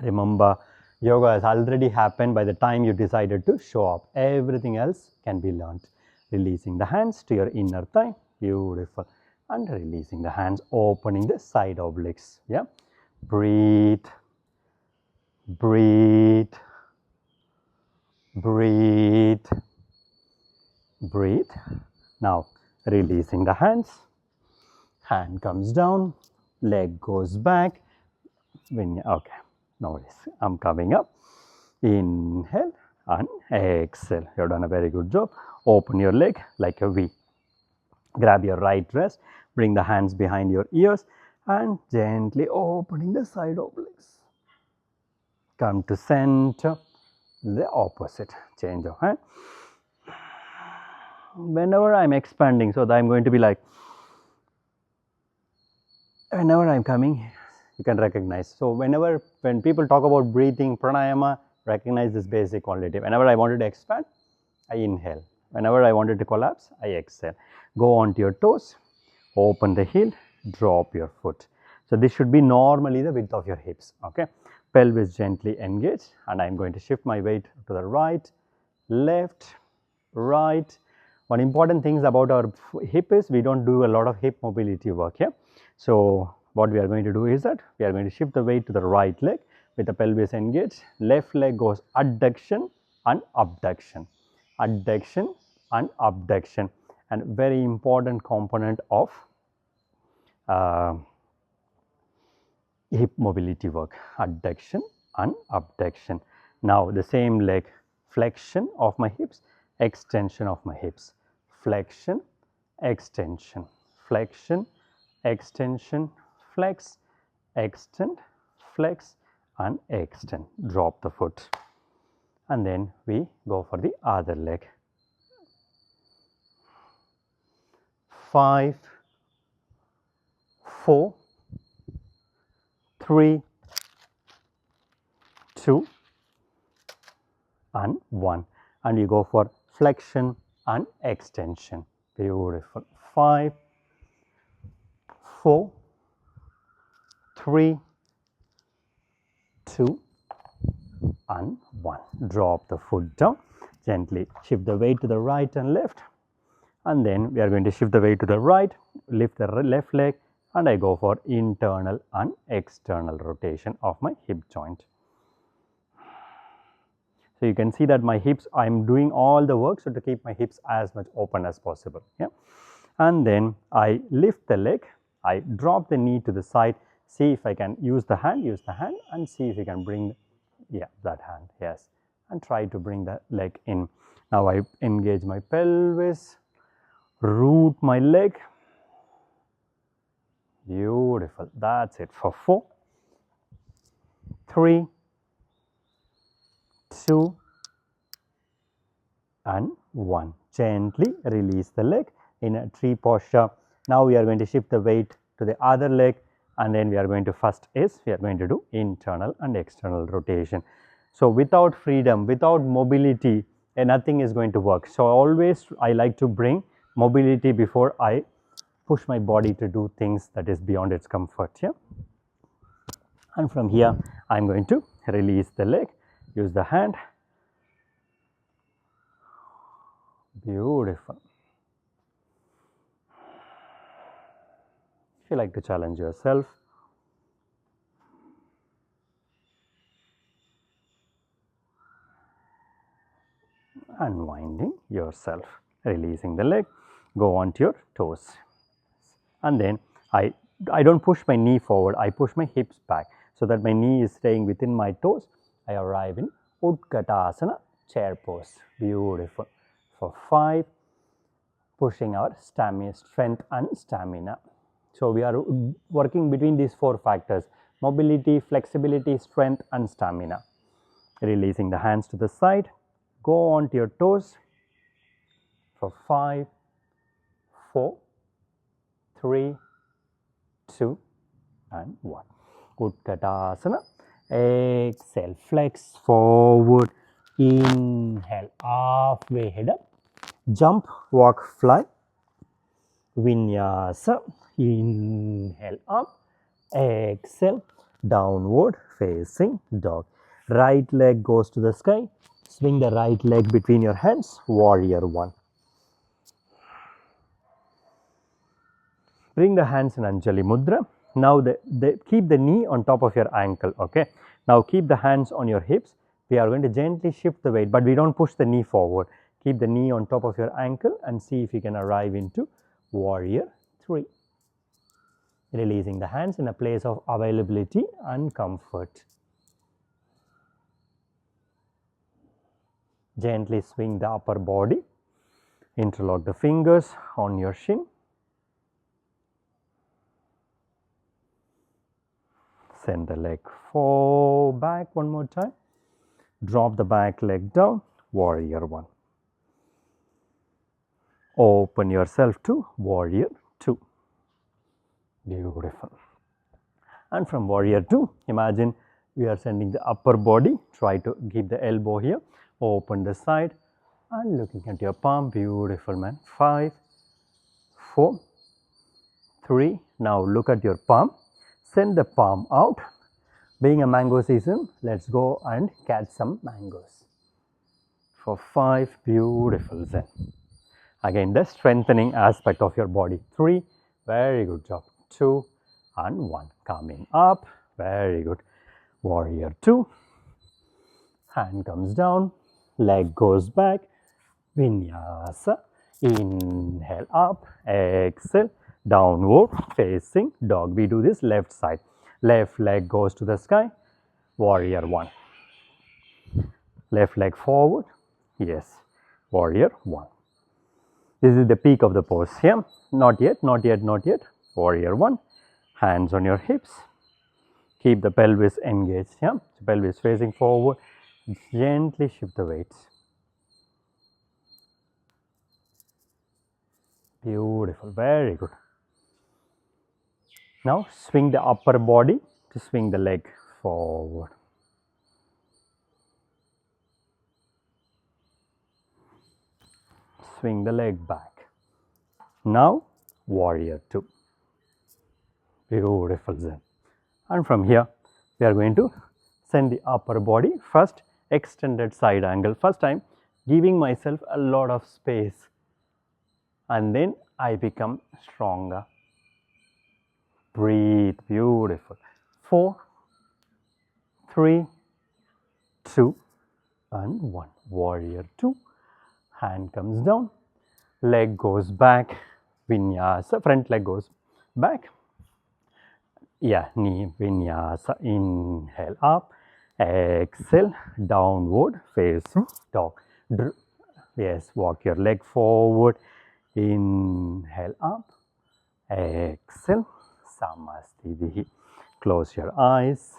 A: Remember, yoga has already happened by the time you decided to show up. Everything else can be learned. Releasing the hands to your inner thigh. Beautiful. And releasing the hands, opening the side obliques. Yeah. Breathe. Breathe. Breathe. Breathe. Now releasing the hands. Hand comes down. Leg goes back. Okay. No worries. I'm coming up. Inhale and exhale. You've done a very good job. Open your leg like a V. Grab your right wrist, bring the hands behind your ears and gently opening the side obliques. Come to center, the opposite. Change of hand. Whenever I'm expanding, so that I'm going to be like, whenever I'm coming, you can recognize. So when people talk about breathing, pranayama, recognize this basic quality. Whenever I wanted to expand, I inhale. Whenever I wanted to collapse, I exhale. Go onto your toes, open the heel, drop your foot. So this should be normally the width of your hips. Okay, pelvis gently engaged, and I'm going to shift my weight to the right, left, right. One important thing about our hip is we don't do a lot of hip mobility work here. So what we are going to do is that we are going to shift the weight to the right leg with the pelvis engaged. Left leg goes adduction and abduction, adduction and abduction, and very important component of hip mobility work, adduction and abduction. Now the same leg, flexion of my hips, extension of my hips, flexion, extension, flexion, extension, flex, extend, flex and extend. Drop the foot and then we go for the other leg. 5, 4, 3, 2 and 1, and you go for flexion and extension. Beautiful. 5, 4, 3, 2 and 1. Drop the foot down, gently shift the weight to the right and left, and then we are going to shift the weight to the right, lift the left leg, and I go for internal and external rotation of my hip joint. So you can see that my hips, I am doing all the work, so to keep my hips as much open as possible. Yeah. And then I lift the leg, I drop the knee to the side, see if I can use the hand and see if you can bring, that hand, yes, and try to bring the leg in. Now I engage my pelvis, root my leg. Beautiful. That's it for 4, 3, 2 and 1. Gently release the leg in a tree posture. Now we are going to shift the weight to the other leg, and then we are going to do internal and external rotation. So without freedom, without mobility, nothing is going to work. So always I like to bring mobility before I push my body to do things that is beyond its comfort. Yeah. And from here I am going to release the leg, use the hand. Beautiful. If you like to challenge yourself, unwinding yourself, releasing the leg, go onto your toes, and then I don't push my knee forward, I push my hips back so that my knee is staying within my toes. I arrive in Utkatasana, chair pose. Beautiful. For 5, pushing our stamina, strength and stamina. So we are working between these 4 factors: mobility, flexibility, strength and stamina. Releasing the hands to the side, go onto your toes for 5, 4, 3, 2 and 1. Utkatasana. Exhale, flex forward, inhale, halfway head up, jump, walk, fly, Vinyasa, inhale up, exhale, downward facing dog. Right leg goes to the sky, swing the right leg between your hands, warrior 1. Bring the hands in Anjali Mudra. Now keep the knee on top of your ankle, okay. Now keep the hands on your hips. We are going to gently shift the weight, but we don't push the knee forward. Keep the knee on top of your ankle and see if you can arrive into Warrior 3. Releasing the hands in a place of availability and comfort. Gently swing the upper body. Interlock the fingers on your shin. Send the leg back one more time. Drop the back leg down. Warrior 1. Open yourself to Warrior 2. Beautiful. And from Warrior 2, imagine we are sending the upper body. Try to keep the elbow here. Open the side and looking at your palm. Beautiful, man. 5, 4, 3. Now look at your palm. Send the palm out. Being a mango season, let's go and catch some mangoes. For 5, beautiful, Zen. Again, the strengthening aspect of your body. 3, very good job. 2 and 1. Coming up, very good. Warrior 2. Hand comes down, leg goes back. Vinyasa. Inhale up, exhale, downward facing dog. We do this left side. Left leg goes to the sky. Warrior 1. Left leg forward. Yes. Warrior 1. This is the peak of the pose here. Not yet, not yet, not yet. Warrior 1. Hands on your hips. Keep the pelvis engaged here. The pelvis facing forward. Gently shift the weights. Beautiful. Very good. Now swing the upper body to swing the leg forward. Swing the leg back. Now Warrior 2. Beautiful, Zen. And from here we are going to send the upper body. First extended side angle. First time giving myself a lot of space and then I become stronger. Breathe. Beautiful. 4, 3, 2 and 1. Warrior 2. Hand comes down, leg goes back, Vinyasa, front leg goes back. Yeah, knee, Vinyasa, inhale up, exhale, downward facing dog. Yes, walk your leg forward, inhale up, exhale, Samastitihi. Close your eyes.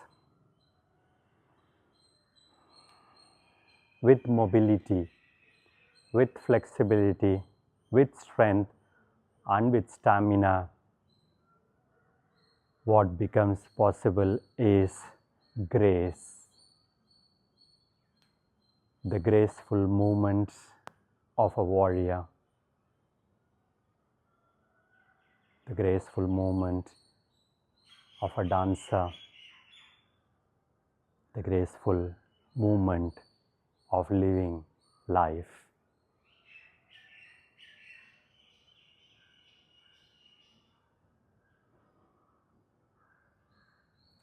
A: With mobility, with flexibility, with strength and with stamina, what becomes possible is grace. The graceful movements of a warrior, the graceful movement of a dancer, the graceful movement of living life.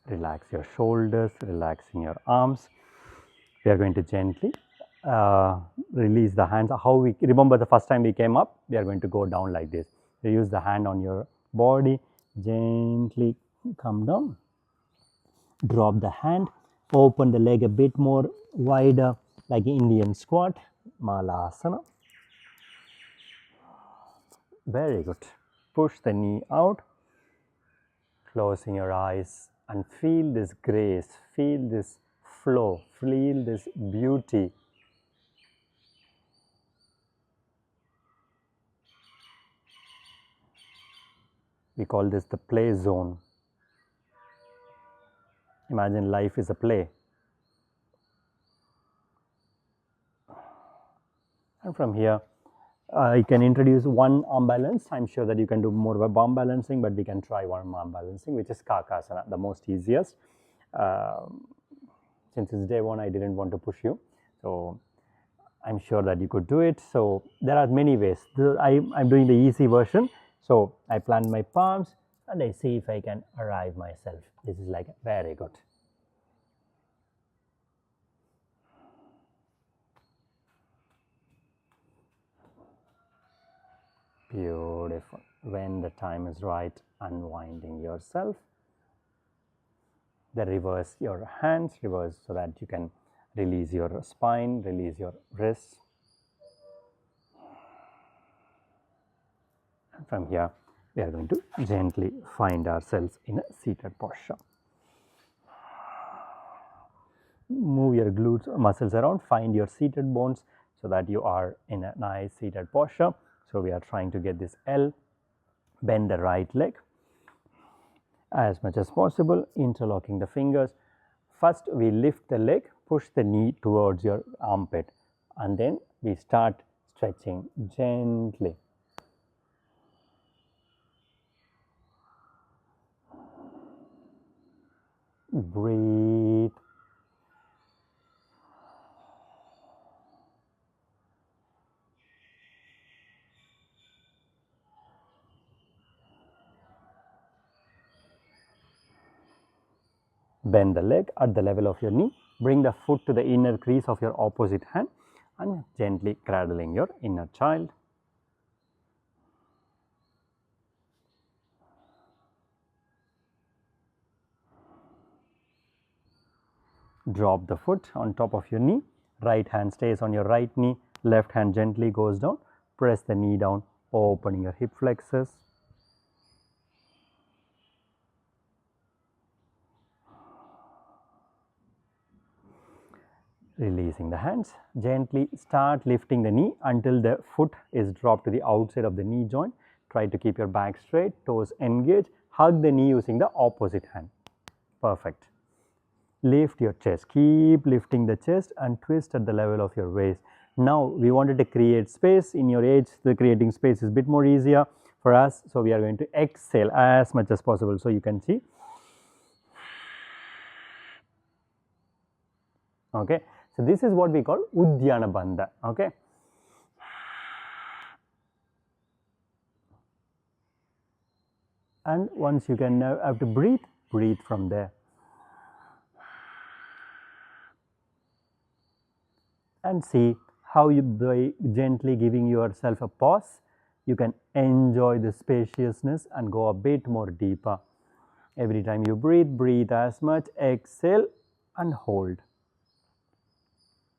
A: Relax your shoulders, relaxing your arms. We are going to gently release the hands. How we remember the first time we came up, we are going to go down like this. You use the hand on your body, gently come down. Drop the hand, open the leg a bit more wider like Indian squat, Malasana. Very good. Push the knee out, closing your eyes and feel this grace, feel this flow, feel this beauty. We call this the play zone. Imagine life is a play. And from here, you can introduce one arm balance. I'm sure that you can do more of a arm balancing, but we can try one arm balancing, which is Kakasana, the most easiest. Since it's day one, I didn't want to push you. So I'm sure that you could do it. So there are many ways. I'm doing the easy version. So I plant my palms and I see if I can arrive myself. This is like very good. Beautiful. When the time is right, unwinding yourself. Then reverse your hands, reverse so that you can release your spine, release your wrists. And from here, we are going to gently find ourselves in a seated posture. Move your glutes or muscles around, find your seated bones so that you are in a nice seated posture. So we are trying to get this L. Bend the right leg as much as possible, interlocking the fingers. First we lift the leg, push the knee towards your armpit, and then we start stretching gently. Breathe. Bend the leg at the level of your knee. Bring the foot to the inner crease of your opposite hand and gently cradling your inner child. Drop the foot on top of your knee. Right hand stays on your right knee. Left hand gently goes down. Press the knee down, opening your hip flexors. Releasing the hands, gently start lifting the knee until the foot is dropped to the outside of the knee joint. Try to keep your back straight, toes engaged. Hug the knee using the opposite hand. Perfect. Lift your chest, keep lifting the chest and twist at the level of your waist. Now we wanted to create space. In your age, the creating space is a bit more easier for us. So we are going to exhale as much as possible. So you can see. Okay. So this is what we call Uddiyana Bandha. Okay. And once you can now have to breathe, breathe from there. And see how you, by gently giving yourself a pause, you can enjoy the spaciousness and go a bit more deeper. Every time you breathe, breathe as much, exhale and hold.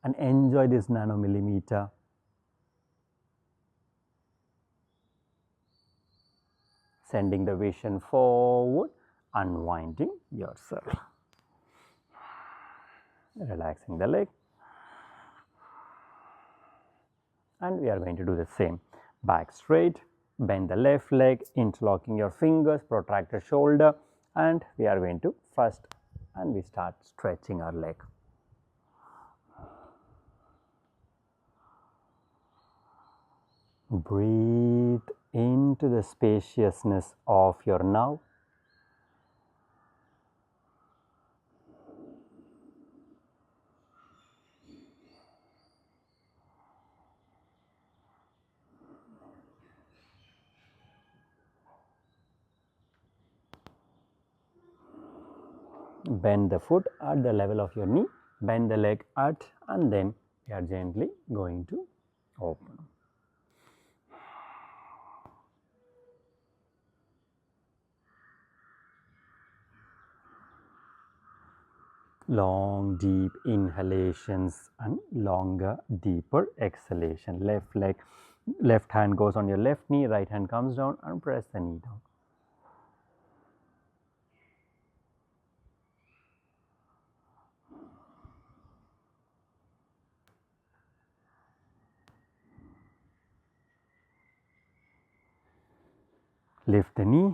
A: And enjoy this nanomillimeter. Sending the vision forward, unwinding yourself. Relaxing the leg. And we are going to do the same. Back straight, bend the left leg, interlocking your fingers, protract the shoulder, and we are going to first, and we start stretching our leg. Breathe into the spaciousness of your now. Bend the foot at the level of your knee, bend the leg at, and then we are gently going to open. Long deep inhalations and longer deeper exhalation. Left leg, left hand goes on your left knee, right hand comes down and press the knee down. Lift the knee,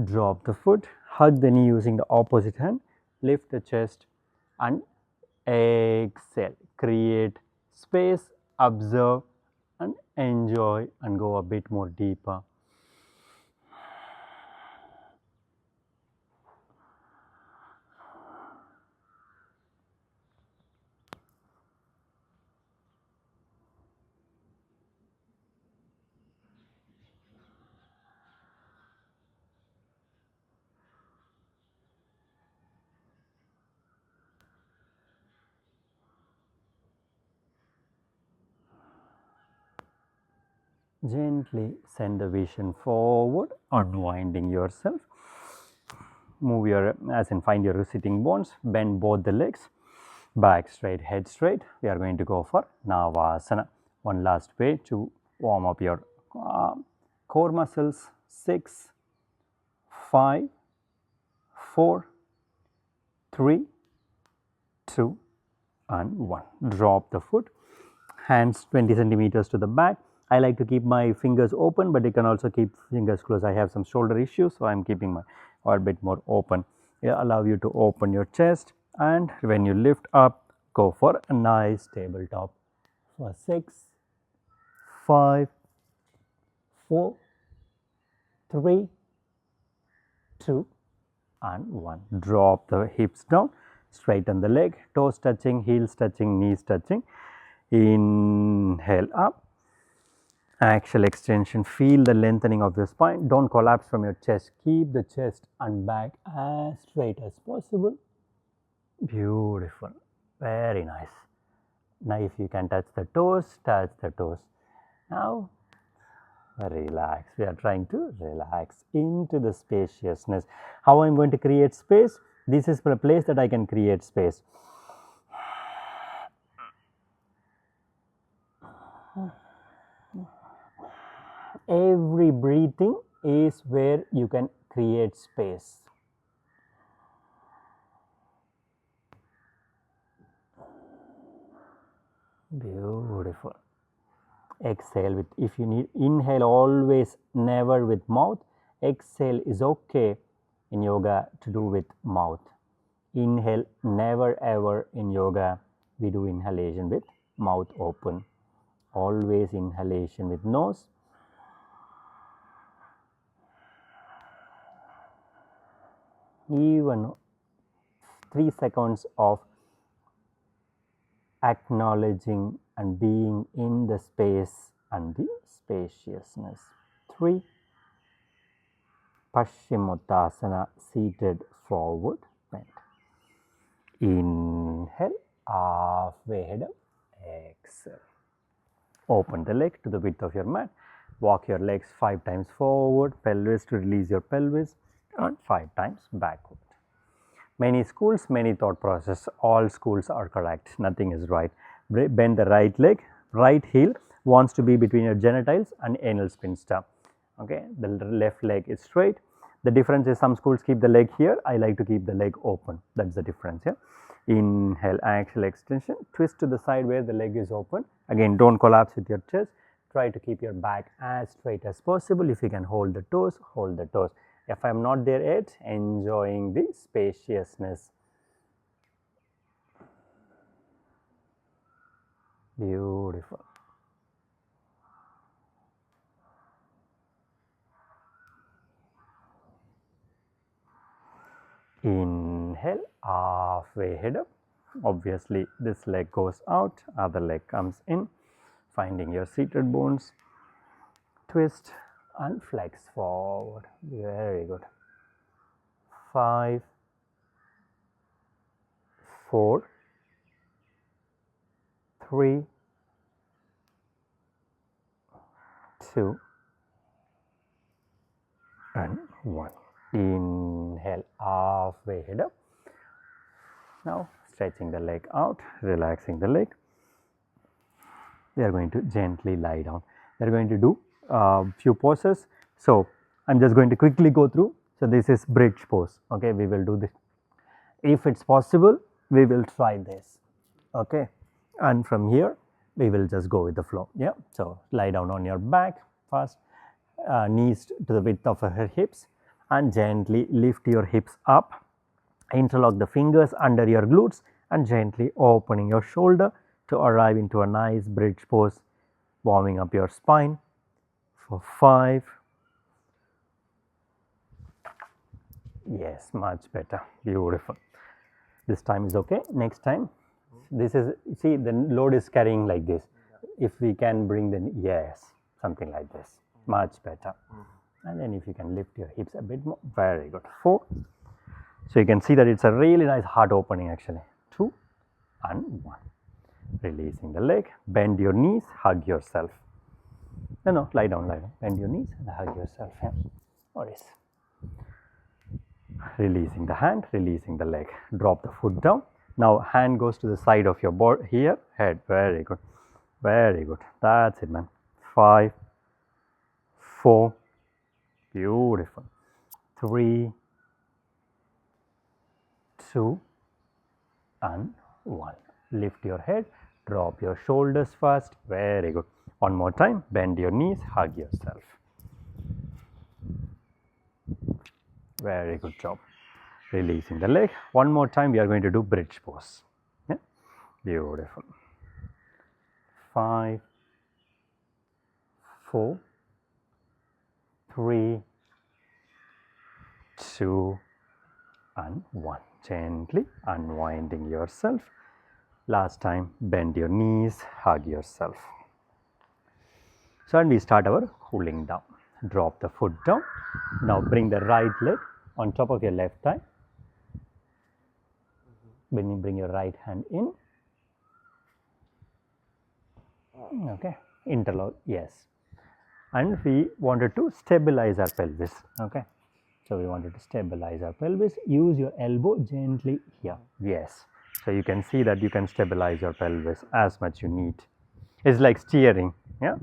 A: drop the foot, hug the knee using the opposite hand, lift the chest and exhale. Create space, observe and enjoy and go a bit more deeper. Gently send the vision forward, unwinding yourself. Move your, as in find your sitting bones, bend both the legs, back straight, head straight. We are going to go for Navasana. One last way to warm up your core muscles. 6, 5, 4, 3, 2, and 1. Drop the foot, hands 20 centimeters to the back. I like to keep my fingers open, but you can also keep fingers closed. I have some shoulder issues, so I am keeping my orbit more open. It allow you to open your chest, and when you lift up, go for a nice tabletop for 6, 5, 4, 3, 2, and 1. Drop the hips down, straighten the leg, toes touching, heels touching, knees touching. Inhale up, axial extension, feel the lengthening of your spine. Don't collapse from your chest, keep the chest and back as straight as possible. Beautiful, very nice. Now if you can touch the toes, touch the toes. Now relax, we are trying to relax into the spaciousness. How I am going to create space? This is the place that I can create space. Every breathing is where you can create space. Beautiful. Exhale with, if you need, inhale always, never with mouth. Exhale is okay in yoga to do with mouth. Inhale, never ever in yoga we do inhalation with mouth open. Always inhalation with nose. Even 3 seconds of acknowledging and being in the space and the spaciousness. 3. Paschimottanasana, seated forward bend. Inhale, halfway head up, exhale. Open the leg to the width of your mat. Walk your legs 5 times forward, pelvis to release your pelvis, and 5 times backward. Many schools, many thought process. All schools are correct. Nothing is right. Bend the right leg. Right heel wants to be between your genitals and anal sphincter. Okay. The left leg is straight. The difference is some schools keep the leg here. I like to keep the leg open. That's the difference. Yeah. Inhale, axial extension. Twist to the side where the leg is open. Again, don't collapse with your chest. Try to keep your back as straight as possible. If you can hold the toes, hold the toes. If I am not there yet, enjoying the spaciousness. Beautiful. Inhale, halfway head up. Obviously, this leg goes out, other leg comes in. Finding your seated bones. Twist and flex forward. Very good. 5, 4, 3, 2, and 1. Inhale, halfway head up. Now stretching the leg out, relaxing the leg. We are going to gently lie down. We are going to do few poses. So I'm just going to quickly go through. So this is bridge pose. Okay, we will do this. If it's possible, we will try this. Okay, and from here we will just go with the flow. Yeah. So lie down on your back first, knees to the width of your hips, and gently lift your hips up. Interlock the fingers under your glutes and gently opening your shoulder to arrive into a nice bridge pose, warming up your spine for 5. Yes, much better. Beautiful. This time is okay. Next time, this is, see, the load is carrying like this. If we can bring the, yes, something like this, much better. And then if you can lift your hips a bit more, very good. 4. So you can see that it's a really nice heart opening actually. 2 and 1. Releasing the leg, bend your knees, hug yourself. No, lie down, bend your knees and hug yourself. Yeah. Or is releasing the hand, releasing the leg, drop the foot down. Now hand goes to the side of your body here, head, very good, that's it, man. 5, 4, beautiful, 3, 2 and 1. Lift your head, drop your shoulders first, very good. One more time, bend your knees, hug yourself. Very good job. Releasing the leg. One more time, we are going to do bridge pose. Yeah? Beautiful. 5, 4, 3, 2 and 1. Gently unwinding yourself. Last time, bend your knees, hug yourself. So, and we start our cooling down. Drop the foot down. Now bring the right leg on top of your left thigh. Bring your right hand in. Okay, interlock, yes. And we wanted to stabilize our pelvis. Okay, so we wanted to stabilize our pelvis. Use your elbow gently here. Yes, so you can see that you can stabilize your pelvis as much you need. It's like steering. Yeah.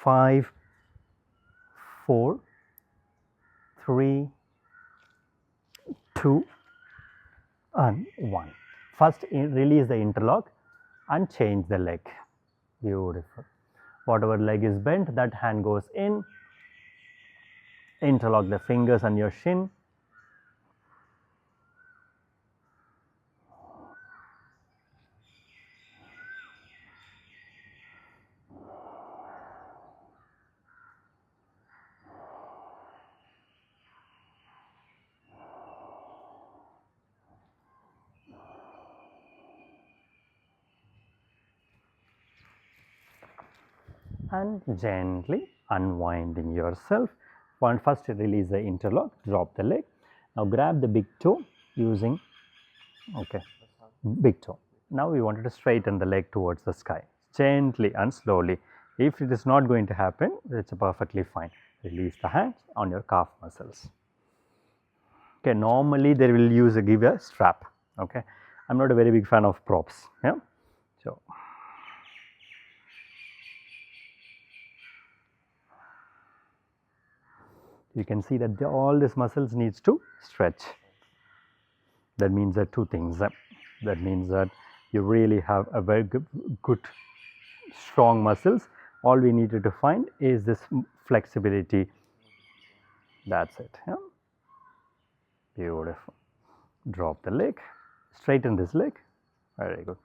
A: Five, 4, 3, 2 and 1. First release the interlock and change the leg. Beautiful. Whatever leg is bent, that hand goes in. Interlock the fingers on your shin. And gently unwinding yourself. First release the interlock, drop the leg. Now grab the big toe using, okay, big toe. Now we wanted to straighten the leg towards the sky, gently and slowly. If it is not going to happen, it's perfectly fine. Release the hands on your calf muscles. Okay, normally they will give a strap. Okay, I'm not a very big fan of props. Yeah, so you can see that all these muscles needs to stretch. That means that two things. That means that you really have a very good strong muscles. All we needed to find is this flexibility. That's it. Yeah. Beautiful. Drop the leg, straighten this leg. Very good.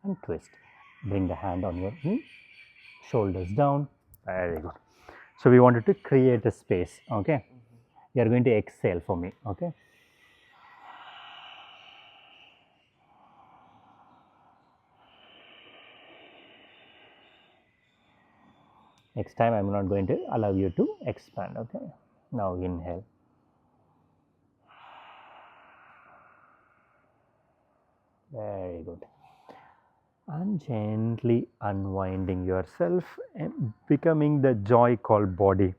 A: And twist. Bring the hand on your knee, shoulders down. Very good. So we wanted to create a space. Okay. You are going to exhale for me. Okay. Next time I am not going to allow you to expand. Okay. Now inhale. Very good. And gently unwinding yourself and becoming the joy called body.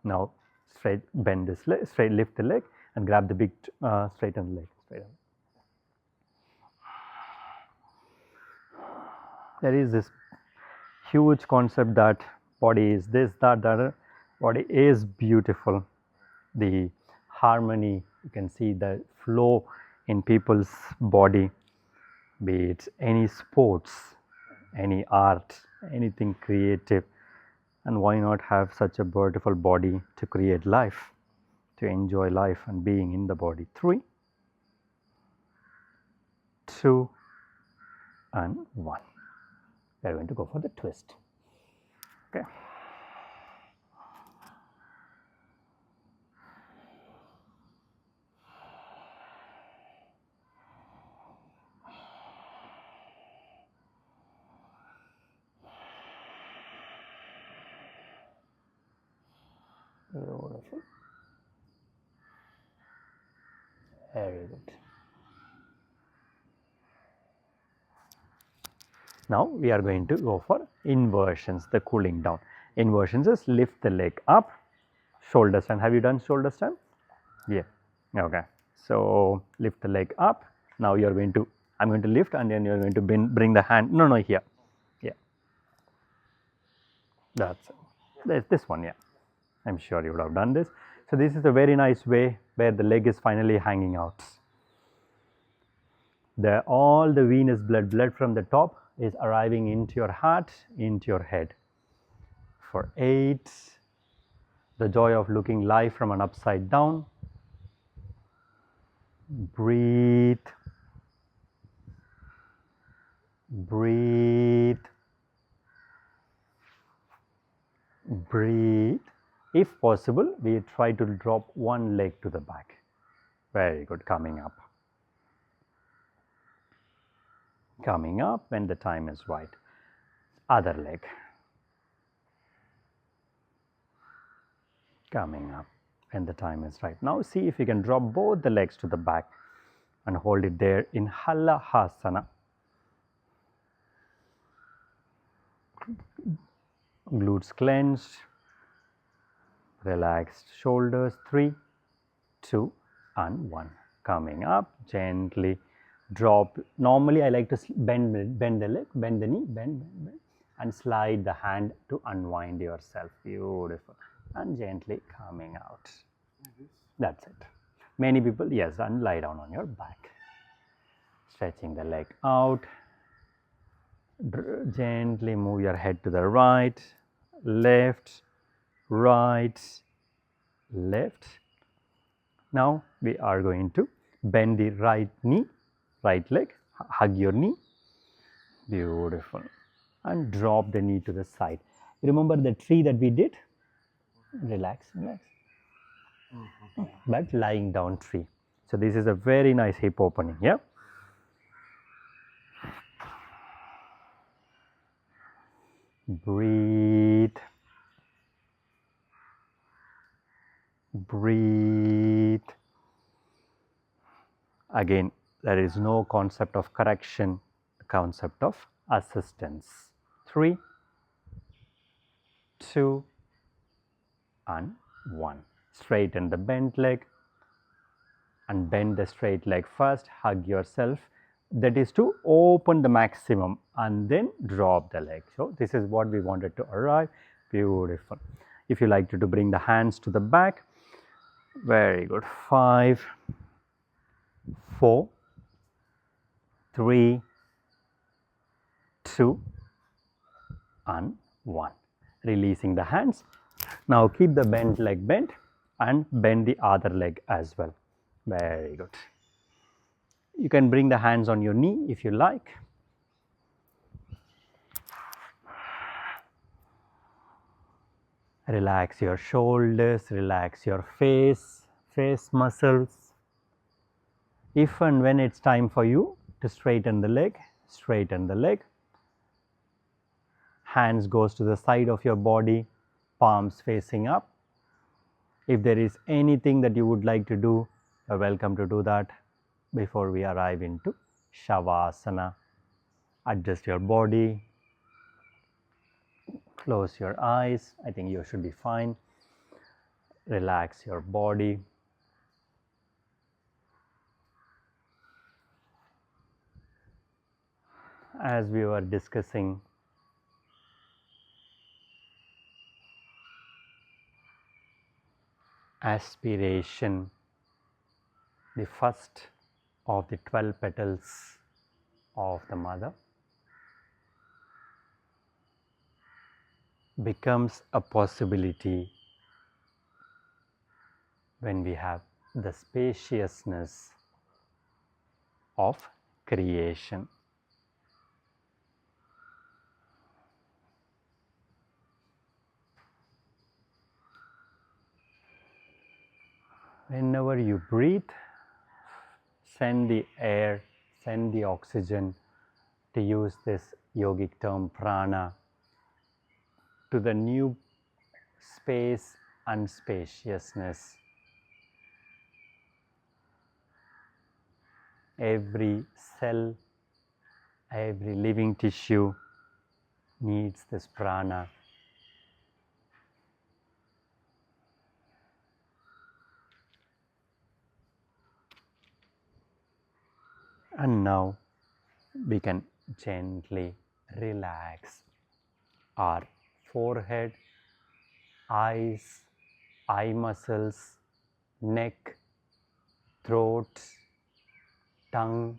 A: Now straight, bend this leg, straight lift the leg and grab the big straighten the leg. Straighten. There is this huge concept that body is this, that, that. Body is beautiful. The harmony, you can see the flow in people's body, be it any sports, any art, anything creative. And why not have such a beautiful body to create life, to enjoy life and being in the body. 3, 2 and 1. We are going to go for the twist. Okay. Beautiful. Very good. Now we are going to go for inversions, the cooling down. Inversions is lift the leg up, shoulder stand. Have you done shoulder stand? Yeah. Okay. So lift the leg up. Now you are going to, I'm going to lift and then you are going to bring the hand. No, here. Yeah. That's it. This one. Yeah. I'm sure you would have done this. So this is a very nice way where the leg is finally hanging out. All the venous blood from the top is arriving into your heart, into your head. For 8, the joy of looking life from an upside down. Breathe. Breathe. Breathe. If possible, we try to drop one leg to the back. Very good. Coming up. Coming up when the time is right. Other leg. Coming up when the time is right. Now see if you can drop both the legs to the back and hold it there in Halahasana. Glutes clenched. Relaxed shoulders. 3, 2 and 1. Coming up gently. Drop. Normally I like to bend the leg, bend the knee, bend, and slide the hand to unwind yourself. Beautiful. And gently coming out. That's it. Many people, yes, and lie down on your back. Stretching the leg out. Gently move your head to the right, left, right, left. Now we are going to bend the right knee, right leg, hug your knee. Beautiful. And drop the knee to the side. Remember the tree that we did? Relax, relax. But lying down tree. So this is a very nice hip opening, yeah? Breathe. Breathe. Again, there is no concept of correction, concept of assistance. 3, 2 and 1. Straighten the bent leg and bend the straight leg first. Hug yourself. That is to open the maximum and then drop the leg. So this is what we wanted to arrive. Beautiful. If you like to bring the hands to the back, very good. 5, 4, 3, 2 and 1. Releasing the hands. Now keep the bent leg bent and bend the other leg as well. Very good. You can bring the hands on your knee if you like. Relax your shoulders, relax your face muscles. If and when it's time for you to straighten the leg, straighten the leg. Hands goes to the side of your body, palms facing up. If there is anything that you would like to do, you're welcome to do that before we arrive into Shavasana. Adjust your body, close your eyes. I think you should be fine. Relax your body. As we were discussing, aspiration, the first of the 12 petals of the mother, becomes a possibility when we have the spaciousness of creation. Whenever you breathe, send the air, send the oxygen, to use this yogic term prana, to the new space and spaciousness. Every cell, every living tissue needs this prana. And now we can gently relax our forehead, eyes, eye muscles, neck, throat, tongue,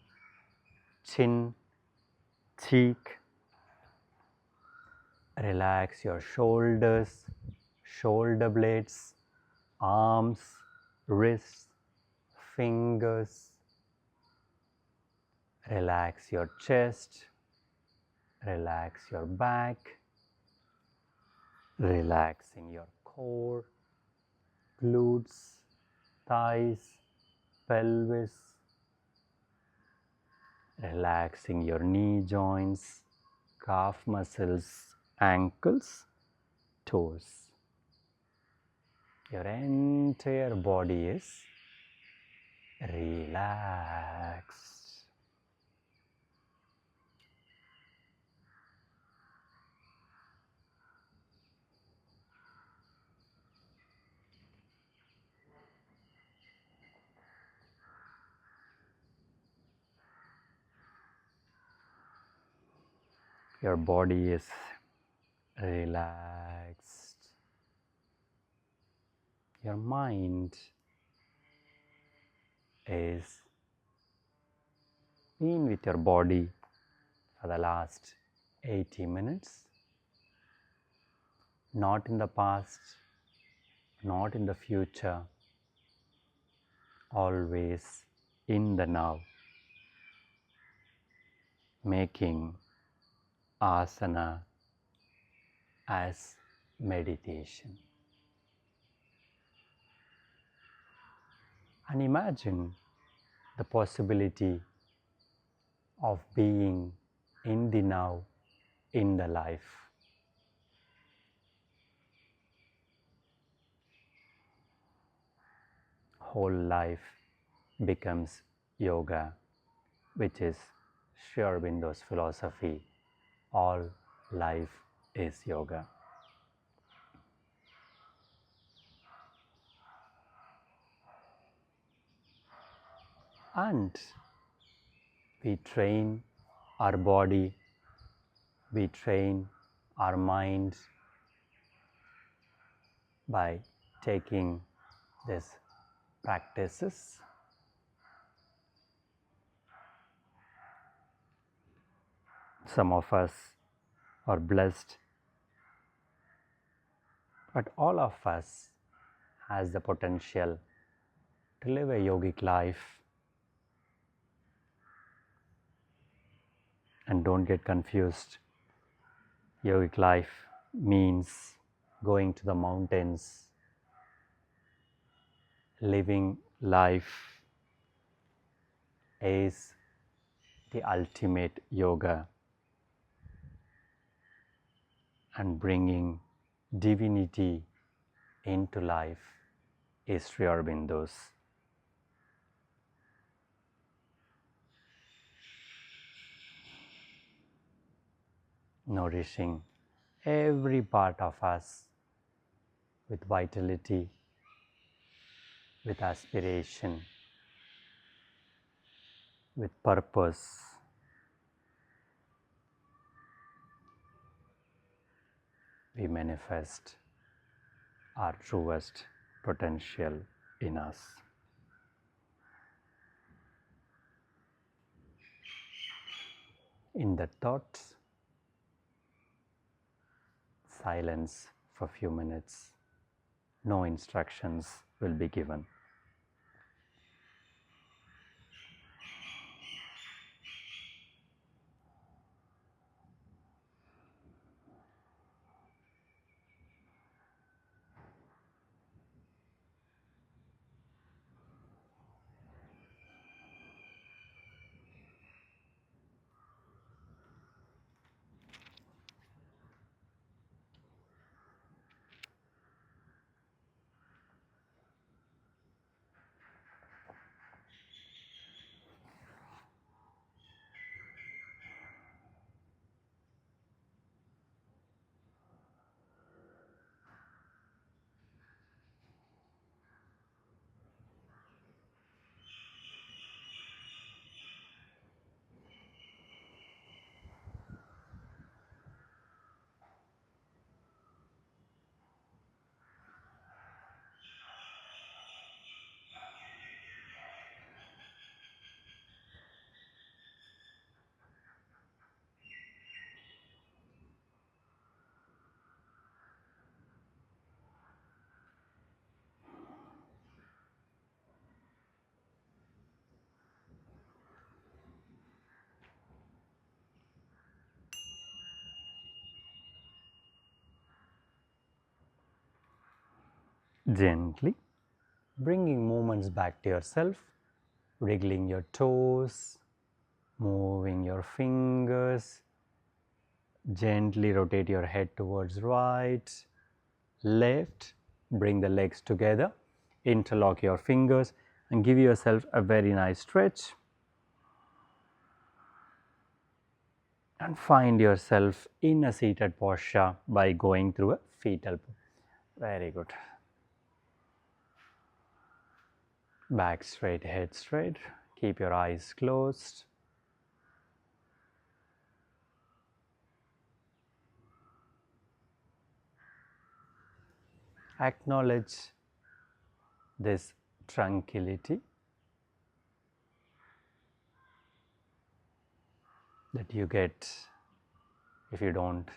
A: chin, cheek. Relax your shoulders, shoulder blades, arms, wrists, fingers. Relax your chest, relax your back, relaxing your core, glutes, thighs, pelvis, relaxing your knee joints, calf muscles, ankles, toes. Your entire body is relaxed. Your body is relaxed. Your mind is been with your body for the last 80 minutes, not in the past, not in the future, always in the now, making asana as meditation. And imagine the possibility of being in the now, in the life. Whole life becomes yoga, which is Sri Aurobindo's philosophy. All life is yoga. And we train our body, we train our mind by taking these practices. Some of us are blessed, but all of us has the potential to live a yogic life. And don't get confused. Yogic life means going to the mountains, living life is the ultimate yoga, and bringing divinity into life is Sri Aurobindo's. Nourishing every part of us with vitality, with aspiration, with purpose. We manifest our truest potential in us. In the thoughts, silence for a few minutes. No instructions will be given. Gently bringing movements back to yourself, wriggling your toes, moving your fingers, gently rotate your head towards right, left, bring the legs together, interlock your fingers and give yourself a very nice stretch and find yourself in a seated posture by going through a fetal pose. Very good. Back straight, head straight, keep your eyes closed. Acknowledge this tranquility that you get if you don't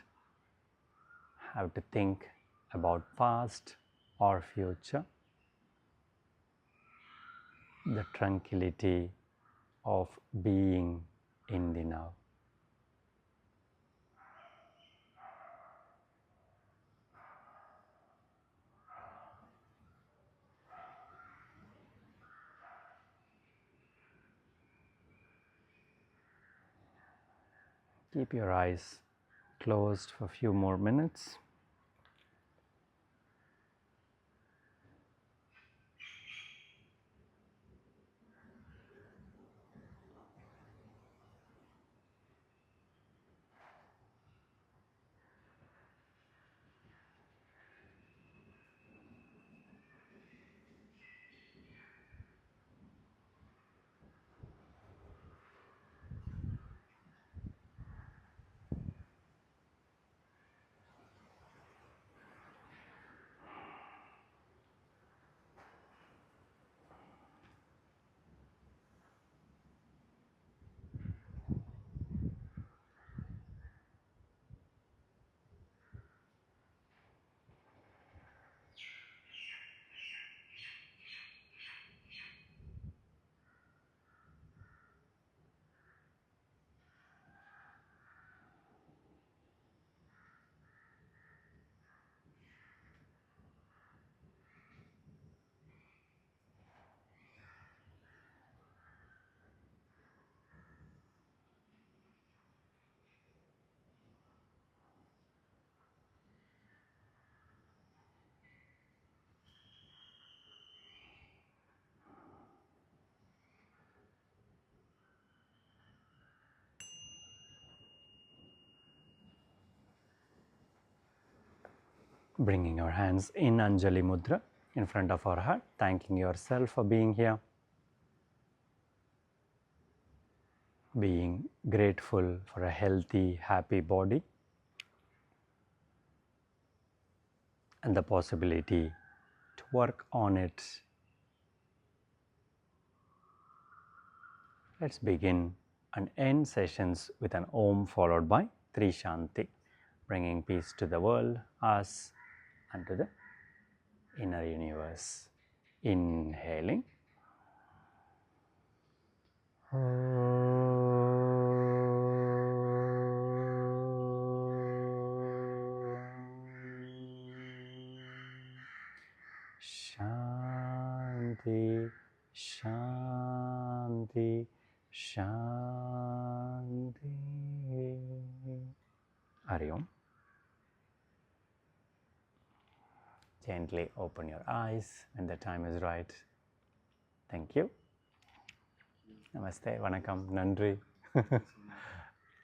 A: have to think about past or future. The tranquility of being in the now. Keep your eyes closed for a few more minutes. Bringing your hands in Anjali Mudra in front of our heart, thanking yourself for being here, being grateful for a healthy, happy body and the possibility to work on it. Let's begin and end sessions with an Om followed by Tri Shanti, bringing peace to the world, us and to the inner universe. Inhaling. Shanti, Shanti, Shanti. Hari Om. Gently open your eyes when the time is right. Thank you. Namaste, Vanakkam, Nandri.